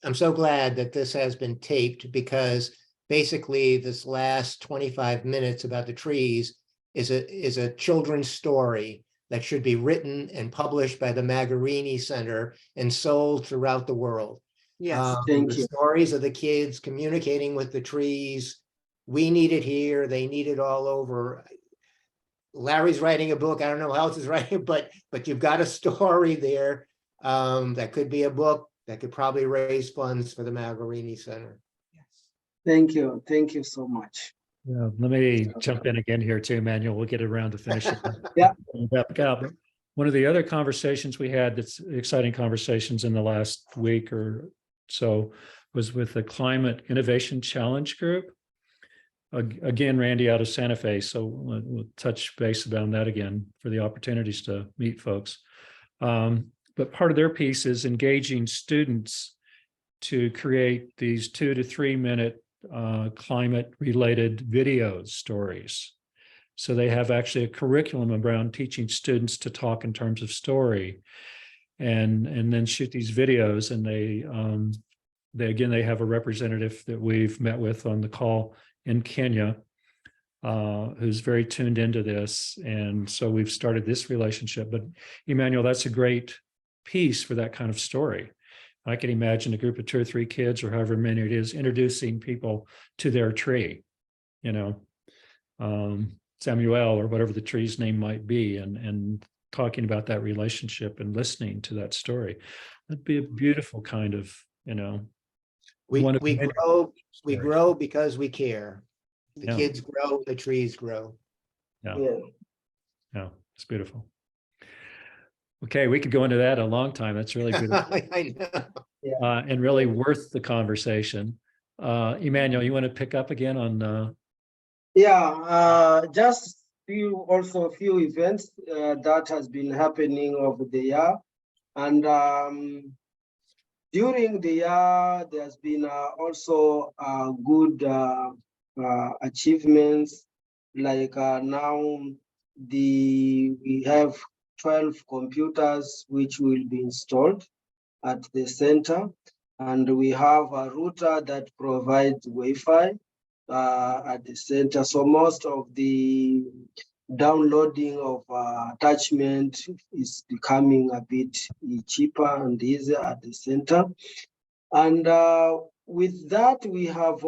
I'm so glad that this has been taped, because basically this last 25 minutes about the trees is a children's story that should be written and published by the Magarini Center and sold throughout the world. Yes. Thank the you. stories of the kids communicating with the trees. We need it here. They need it all over. Larry's writing a book. I don't know how else is writing, but you've got a story there that could be a book that could probably raise funds for the Magarini Center. Thank you. Thank you so much. yeah, let me jump in again here too, Emmanuel. We'll get around to finishing. Yeah. One of the other conversations we had, that's exciting conversations in the last week or so, was with the Climate Innovation Challenge Group. Again, Randy out of Santa Fe. So we'll touch base about that again for the opportunities to meet folks. But part of their piece is engaging students to create these 2 to 3 minute climate related video stories. So they have actually a curriculum around teaching students to talk in terms of story, and then shoot these videos. And they have a representative that we've met with on the call in Kenya, who's very tuned into this. And so we've started this relationship. But Emmanuel, that's a great piece for that kind of story. I can imagine a group of 2 or 3 kids, or however many it is, introducing people to their tree, Samuel, or whatever the tree's name might be, and talking about that relationship and listening to that story. That'd be a beautiful kind of, We one of we many grow we stories. grow because we care. The Yeah. kids grow, the trees grow. Yeah, Yeah. yeah, it's beautiful. Okay, we could go into that a long time. That's really beautiful. I know. And really worth the conversation. Emmanuel, you want to pick up again on? Yeah, just a few events that has been happening over the year, and during the year there's been also good achievements, like now we have 12 computers which will be installed at the center, and we have a router that provides Wi-Fi at the center. So most of the downloading of attachment is becoming a bit cheaper and easier at the center. And with that, we have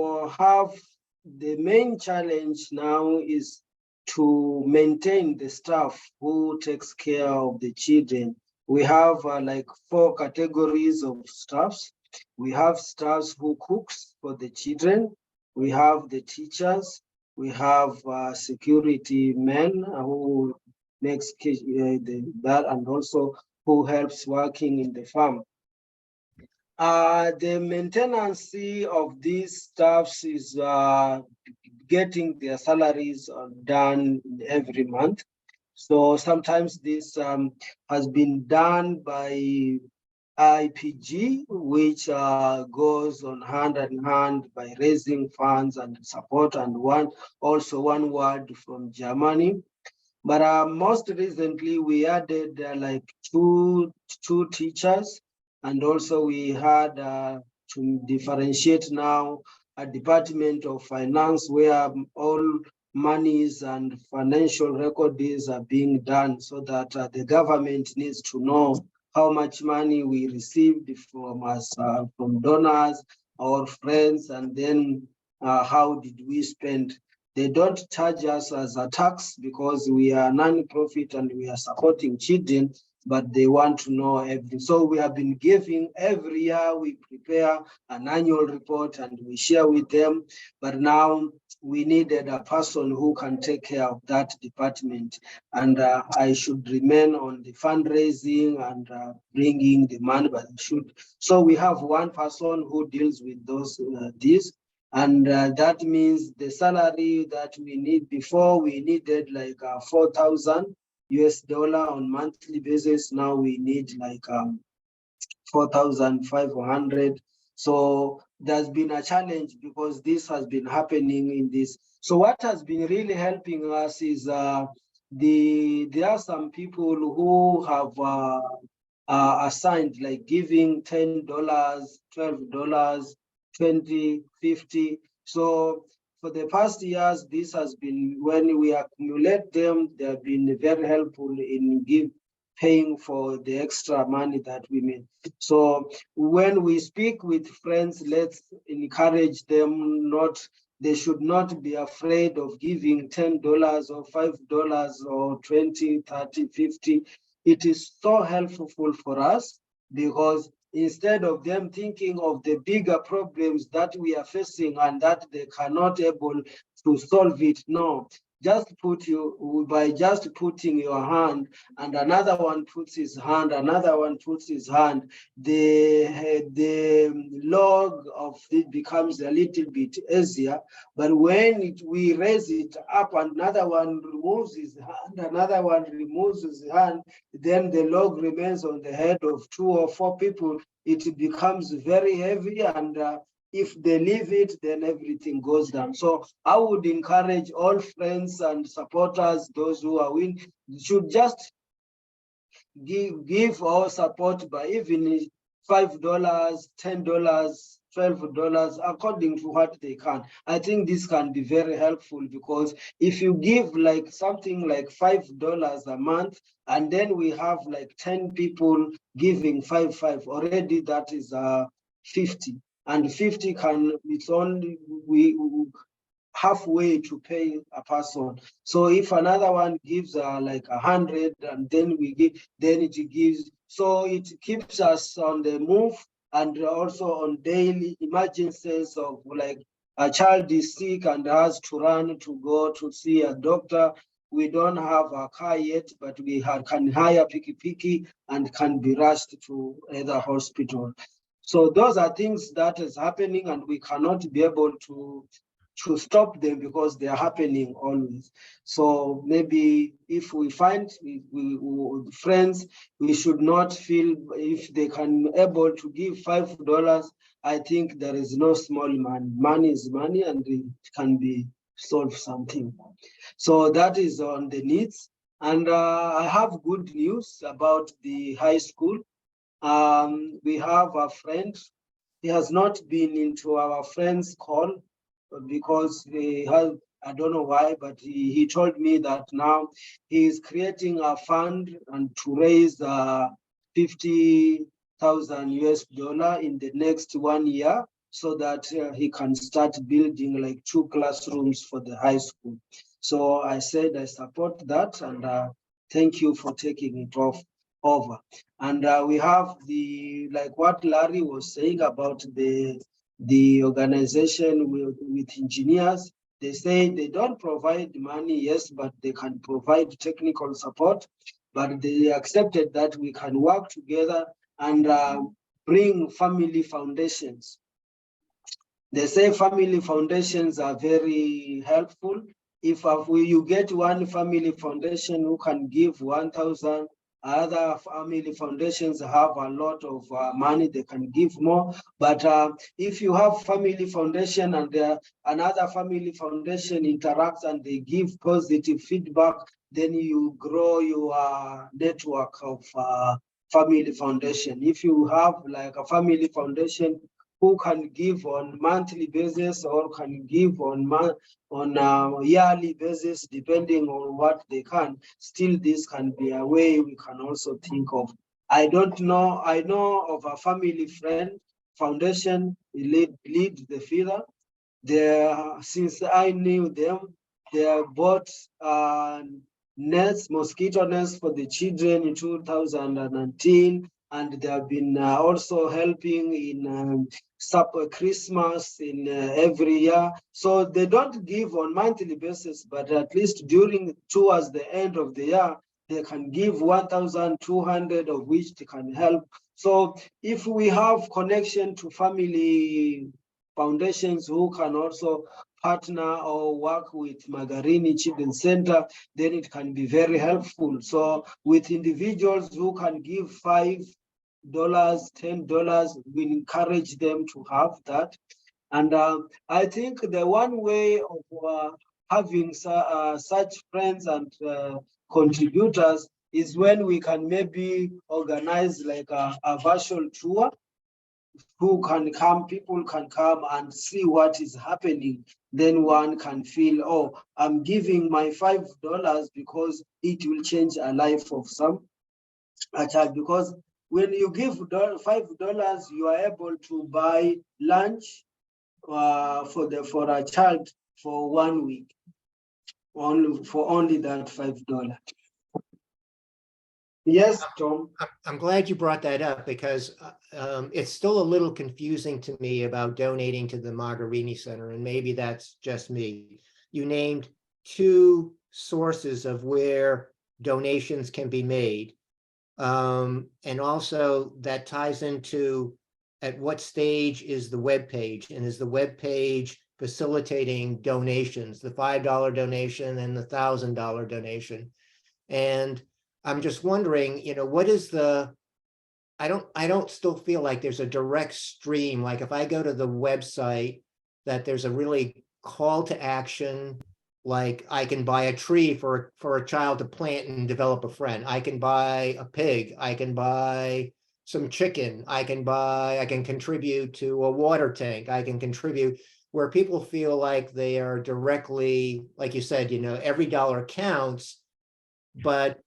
the main challenge now is to maintain the staff who takes care of the children. We have like 4 categories of staffs. We have staffs who cooks for the children. We have the teachers. We have security men who makes that, and also who helps working in the farm. The maintenance of these staffs is getting their salaries done every month. So sometimes this has been done by IPG, which goes on hand in hand by raising funds and support, and one word from Germany. But most recently, we added like two teachers, and also we had to differentiate now a department of finance where all monies and financial records are being done, so that the government needs to know how much money we received from us, from donors or friends, and then how did we spend. They don't charge us as a tax because we are non-profit and we are supporting children, but they want to know everything. So we have been giving every year, we prepare an annual report and we share with them. But now we needed a person who can take care of that department. And I should remain on the fundraising and bringing the money, but I should. So we have one person who deals with these. And that means the salary that we need, before we needed like $4,000 on monthly basis. Now we need like 4,500. So there's been a challenge because this has been happening in this. So what has been really helping us is there are some people who have assigned, like giving $10, $12, 20, 50. So for the past years, this has been, when we accumulate them, they have been very helpful in paying for the extra money that we made. So when we speak with friends, let's encourage them they should not be afraid of giving $10 or $5 or 20, 30, 50. It is so helpful for us, because instead of them thinking of the bigger problems that we are facing and that they cannot able to solve it, no, by just putting your hand, and another one puts his hand, another one puts his hand, the log of it becomes a little bit easier. But when we raise it up, another one removes his hand, another one removes his hand, then the log remains on the head of 2 or 4 people. It becomes very heavy, and if they leave it, then everything goes down. So I would encourage all friends and supporters, those who are willing, should just give our support by even $5, $10, $12 according to what they can. I think this can be very helpful, because if you give like something like $5 a month, and then we have like 10 people giving five, already that is 50. And 50 it's only we halfway to pay a person. So if another one gives like 100, and then we give, then it gives, so it keeps us on the move, and also on daily emergencies of like a child is sick and has to run to go to see a doctor. We don't have a car yet, but we can hire piki and can be rushed to either hospital. So those are things that is happening, and we cannot be able to stop them because they are happening always. So maybe if we find friends, we should not feel, if they can able to give $5, I think there is no small money. Money is money, and it can be solve something. So that is on the needs. And I have good news about the high school. We have a friend. He has not been into our friend's call because he has, I don't know why, but he told me that now he is creating a fund and to raise 50,000 US dollar in the next 1 year, so that he can start building like 2 classrooms for the high school. So I said I support that, and thank you for taking it over. And we have the, like what Larry was saying about the organization with engineers. They say they don't provide money, yes, but they can provide technical support. But they accepted that we can work together and bring family foundations. They say family foundations are very helpful. If you get one family foundation who can give 1,000, other family foundations have a lot of money, they can give more. But if you have family foundation and another family foundation interacts and they give positive feedback, then you grow your network of family foundation. If you have like a family foundation who can give on monthly basis or can give on yearly basis, depending on what they can, still this can be a way we can also think of. I don't know, I know of a family friend foundation, lead the feeder. Since I knew them, they bought nets, mosquito nets for the children in 2019, and they have been also helping in Christmas in every year. So they don't give on monthly basis, but at least towards the end of the year, they can give 1,200, of which they can help. So if we have connection to family foundations who can also partner or work with Magarini Children's Center, then it can be very helpful. So with individuals who can give $5, $10, we encourage them to have that. And I think the one way of having such friends and contributors is when we can maybe organize like a virtual tour. Who can come, people can come and see what is happening. Then one can feel, oh, I'm giving my $5 because it will change a life of a child. Because when you give $5, you are able to buy lunch for a child for 1 week, for only that $5. Yes, Tom. I'm glad you brought that up, because it's still a little confusing to me about donating to the Magarini Center, and maybe that's just me. You named 2 sources of where donations can be made. And also that ties into at what stage is the web page, and is the web page facilitating donations, the $5 donation and the $1,000 donation. And I'm just wondering, what is I don't still feel like there's a direct stream. Like if I go to the website, that there's a really call to action, like I can buy a tree for a child to plant and develop a friend. I can buy a pig. I can buy some chicken. I can contribute to a water tank. I can contribute where people feel like they are directly, like you said, every dollar counts. But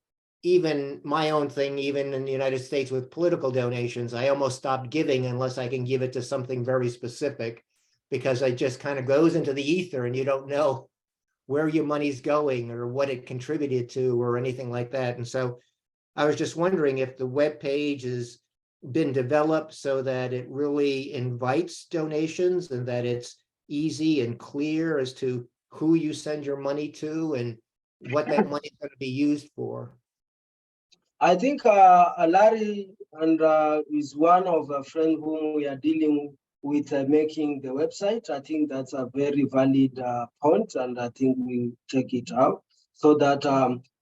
even my own thing, even in the United States with political donations, I almost stopped giving unless I can give it to something very specific, because it just kind of goes into the ether and you don't know where your money's going or what it contributed to or anything like that. And so I was just wondering if the web page has been developed so that it really invites donations and that it's easy and clear as to who you send your money to and what that money is going to be used for. I think Larry and is one of a friend whom we are dealing with making the website. I think that's a very valid point, and I think we check it out so that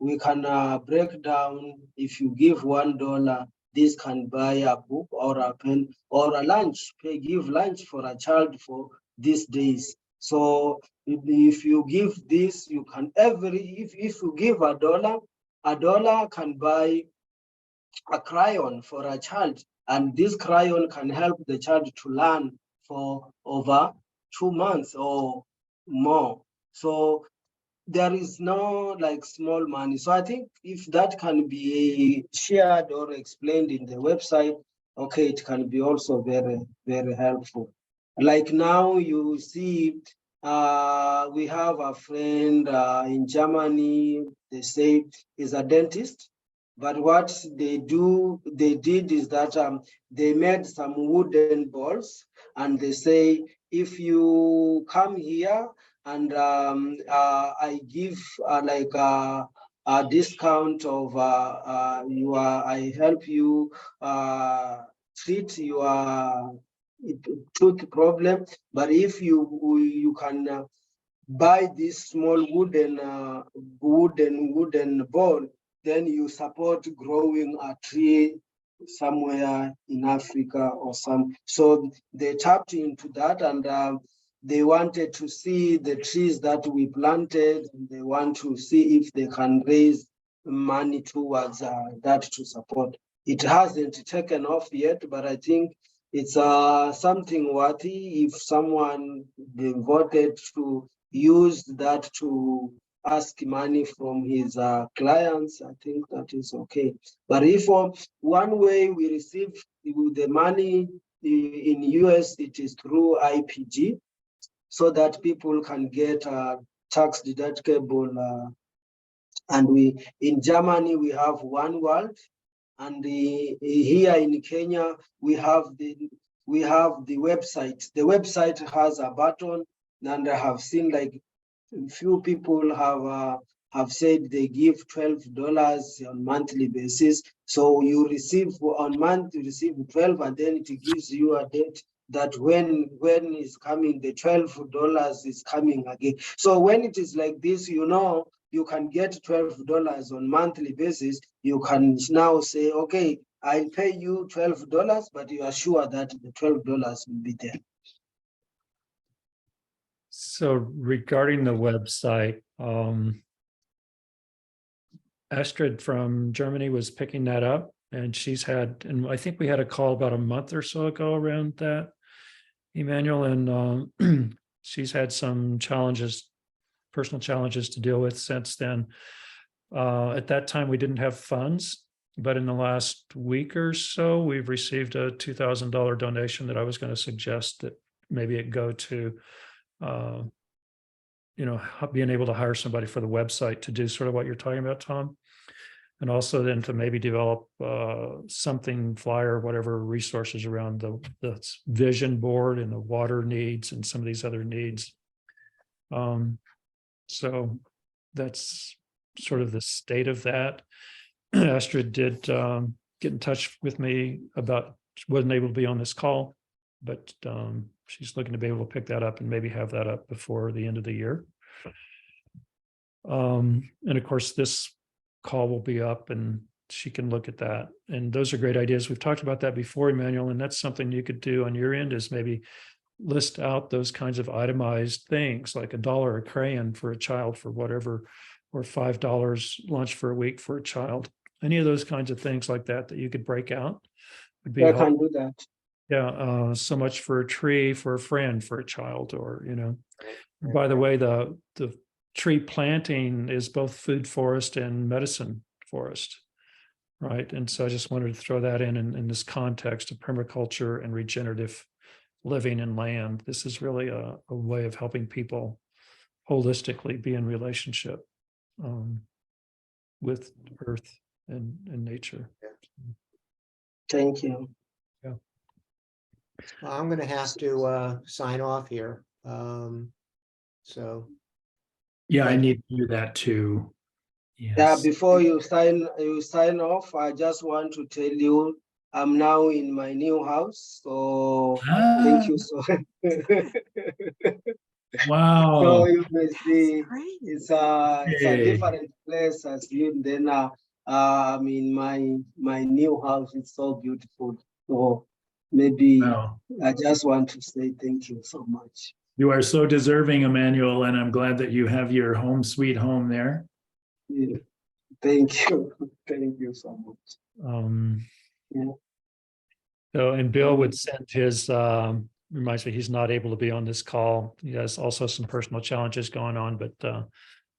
we can break down. If you give $1, this can buy a book or a pen or a lunch. Give lunch for a child for these days. So if you give this, you can if you give a dollar can buy a crayon for a child, and this crayon can help the child to learn for over 2 months or more. So there is no like small money. So I think if that can be shared or explained in the website, okay, it can be also very, very helpful. Like now you see, we have a friend in Germany, they say is a dentist, but what they did is that they made some wooden balls, and they say, if you come here and I give like a discount of I help you treat your tooth problem. But if you can buy this small wooden ball, then you support growing a tree somewhere in Africa or some. So they tapped into that, and they wanted to see the trees that we planted. They want to see if they can raise money towards that to support. It hasn't taken off yet, but I think it's something worthy if someone devoted to use that to ask money from his clients. I think that is okay. But if one way we receive the money in US, it is through IPG, so that people can get tax deductible. And in Germany, we have One World, and here in Kenya, we have the website. The website has a button, and I have seen like few people have said they give $12 on monthly basis. So you receive on month, you receive 12, and then it gives you a date that when is coming, the $12 is coming again. So when it is like this, you can get $12 on monthly basis. You can now say, okay, I'll pay you $12, but you are sure that the $12 will be there. So regarding the website, Astrid from Germany was picking that up, and and I think we had a call about a month or so ago around that, Emmanuel, and she's had some personal challenges to deal with since then. At that time, we didn't have funds, but in the last week or so, we've received a $2,000 donation that I was going to suggest that maybe it go to being able to hire somebody for the website to do sort of what you're talking about, Tom. And also then to maybe develop something, flyer, whatever resources around the vision board and the water needs and some of these other needs. So that's sort of the state of that. Astrid did get in touch with me about, wasn't able to be on this call, but she's looking to be able to pick that up and maybe have that up before the end of the year. And of course, this call will be up and she can look at that. And those are great ideas. We've talked about that before, Emmanuel, and that's something you could do on your end, is maybe list out those kinds of itemized things, like $1 a crayon for a child for whatever, or $5 lunch for a week for a child. Any of those kinds of things like that you could break out would be I helpful. can do that. Yeah, so much for a tree, for a friend, for a child, or, you know. Right. By the way, the tree planting is both food forest and medicine forest, right? And so I just wanted to throw that in this context of permaculture and regenerative living in land. This is really a way of helping people holistically be in relationship with earth and nature. Thank you. Well, I'm gonna have to sign off here. So Yeah, I Thank you. need to do that too. Yeah, Yes. before you sign off, I just want to tell you I'm now in my new house. So thank you so Wow. so you may see Great. it's a Hey. different place as you. Then I'm in my new house. It's so beautiful. So maybe Wow. I just want to say thank you so much. You are so deserving, Emmanuel, and I'm glad that you have your home sweet home there. Yeah. Thank you. Thank you so much. Yeah. So, and Bill would send his, reminds me, he's not able to be on this call. He has also some personal challenges going on, but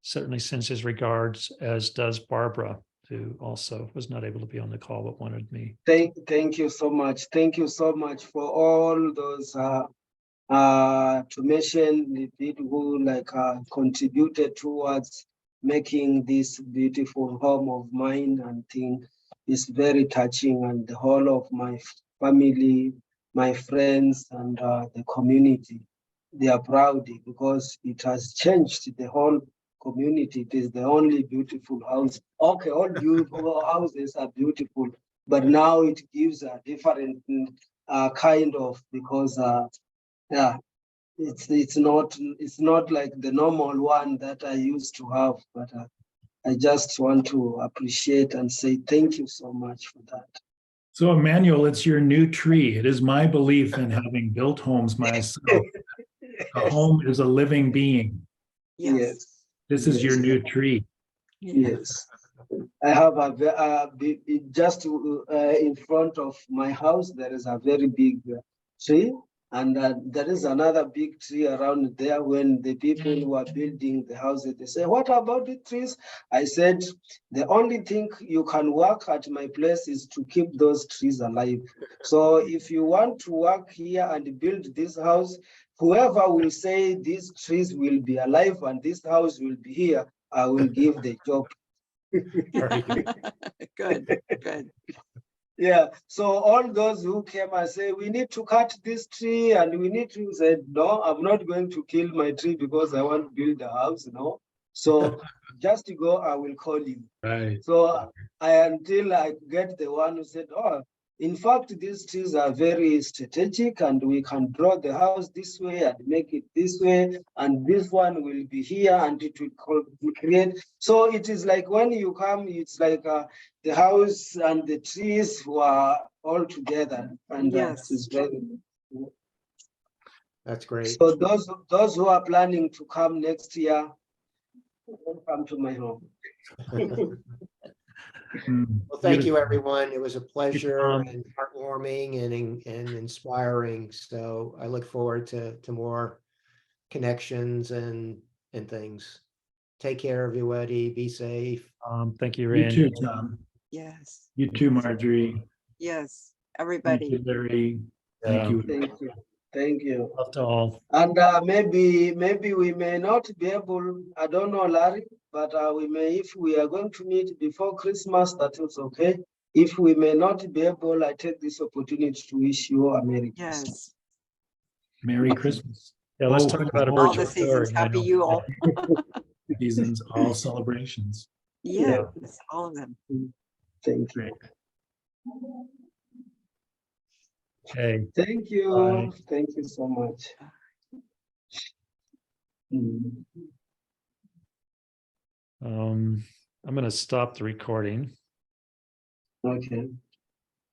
certainly sends his regards, as does Barbara, who also was not able to be on the call, but wanted me. Thank you so much. Thank you so much for all those to mention the people who contributed towards making this beautiful home of mine, and think is very touching, and the whole of my family, my friends, and the community, they are proud because it has changed the whole community. It is the only beautiful house. Okay, all beautiful houses are beautiful, but now it gives a different kind of, because yeah, it's not like the normal one that I used to have, but I just want to appreciate and say thank you so much for that. So, Emmanuel, it's your new tree. It is my belief, in having built homes myself, a home is a living being. Yes. This is your new tree. Yes. I have just in front of my house, there is a very big tree, and there is another big tree around there. When the people who are building the houses, they say, "What about the trees?" I said, "The only thing you can work at my place is to keep those trees alive. So if you want to work here and build this house, whoever will say these trees will be alive and this house will be here, I will give the job." Very good. Good, good. Yeah, so all those who came and say, "We need to cut this tree and we need to," say, "No, I'm not going to kill my tree because I want to build a house, no. So just to go, I will call you." Right. So until I get the one who said, "Oh, in fact, these trees are very strategic and we can draw the house this way and make it this way, and this one will be here and it will create." So it is like when you come, it's like the house and the trees were all together, and Yes. it is very. That's great. So those who are planning to come next year, come to my home. Well, thank you, Beautiful. everyone. It was a pleasure Tom. and heartwarming and inspiring. So I look forward to more connections and things. Take care, everybody. Be safe. Thank you, You Randy. too, Tom. Yes. You too, Marjorie. Yes. Thank Everybody. you, Larry. Thank Yeah. you. Thank you. Thank you. Love to all. And maybe we may not be able, I don't know, Larry, but we may, if we are going to meet before Christmas, that is okay. If we may not be able, I take this opportunity to wish you a Merry Christmas. Yes. Merry Christmas. Yeah, let's Oh, talk about a all All virtual the seasons. tour, Happy Emmanuel. Yule. seasons, all celebrations. Yes. All of them. Thank you. Great. Okay. Thank you. Bye. Thank you so much. I'm going to stop the recording. Okay.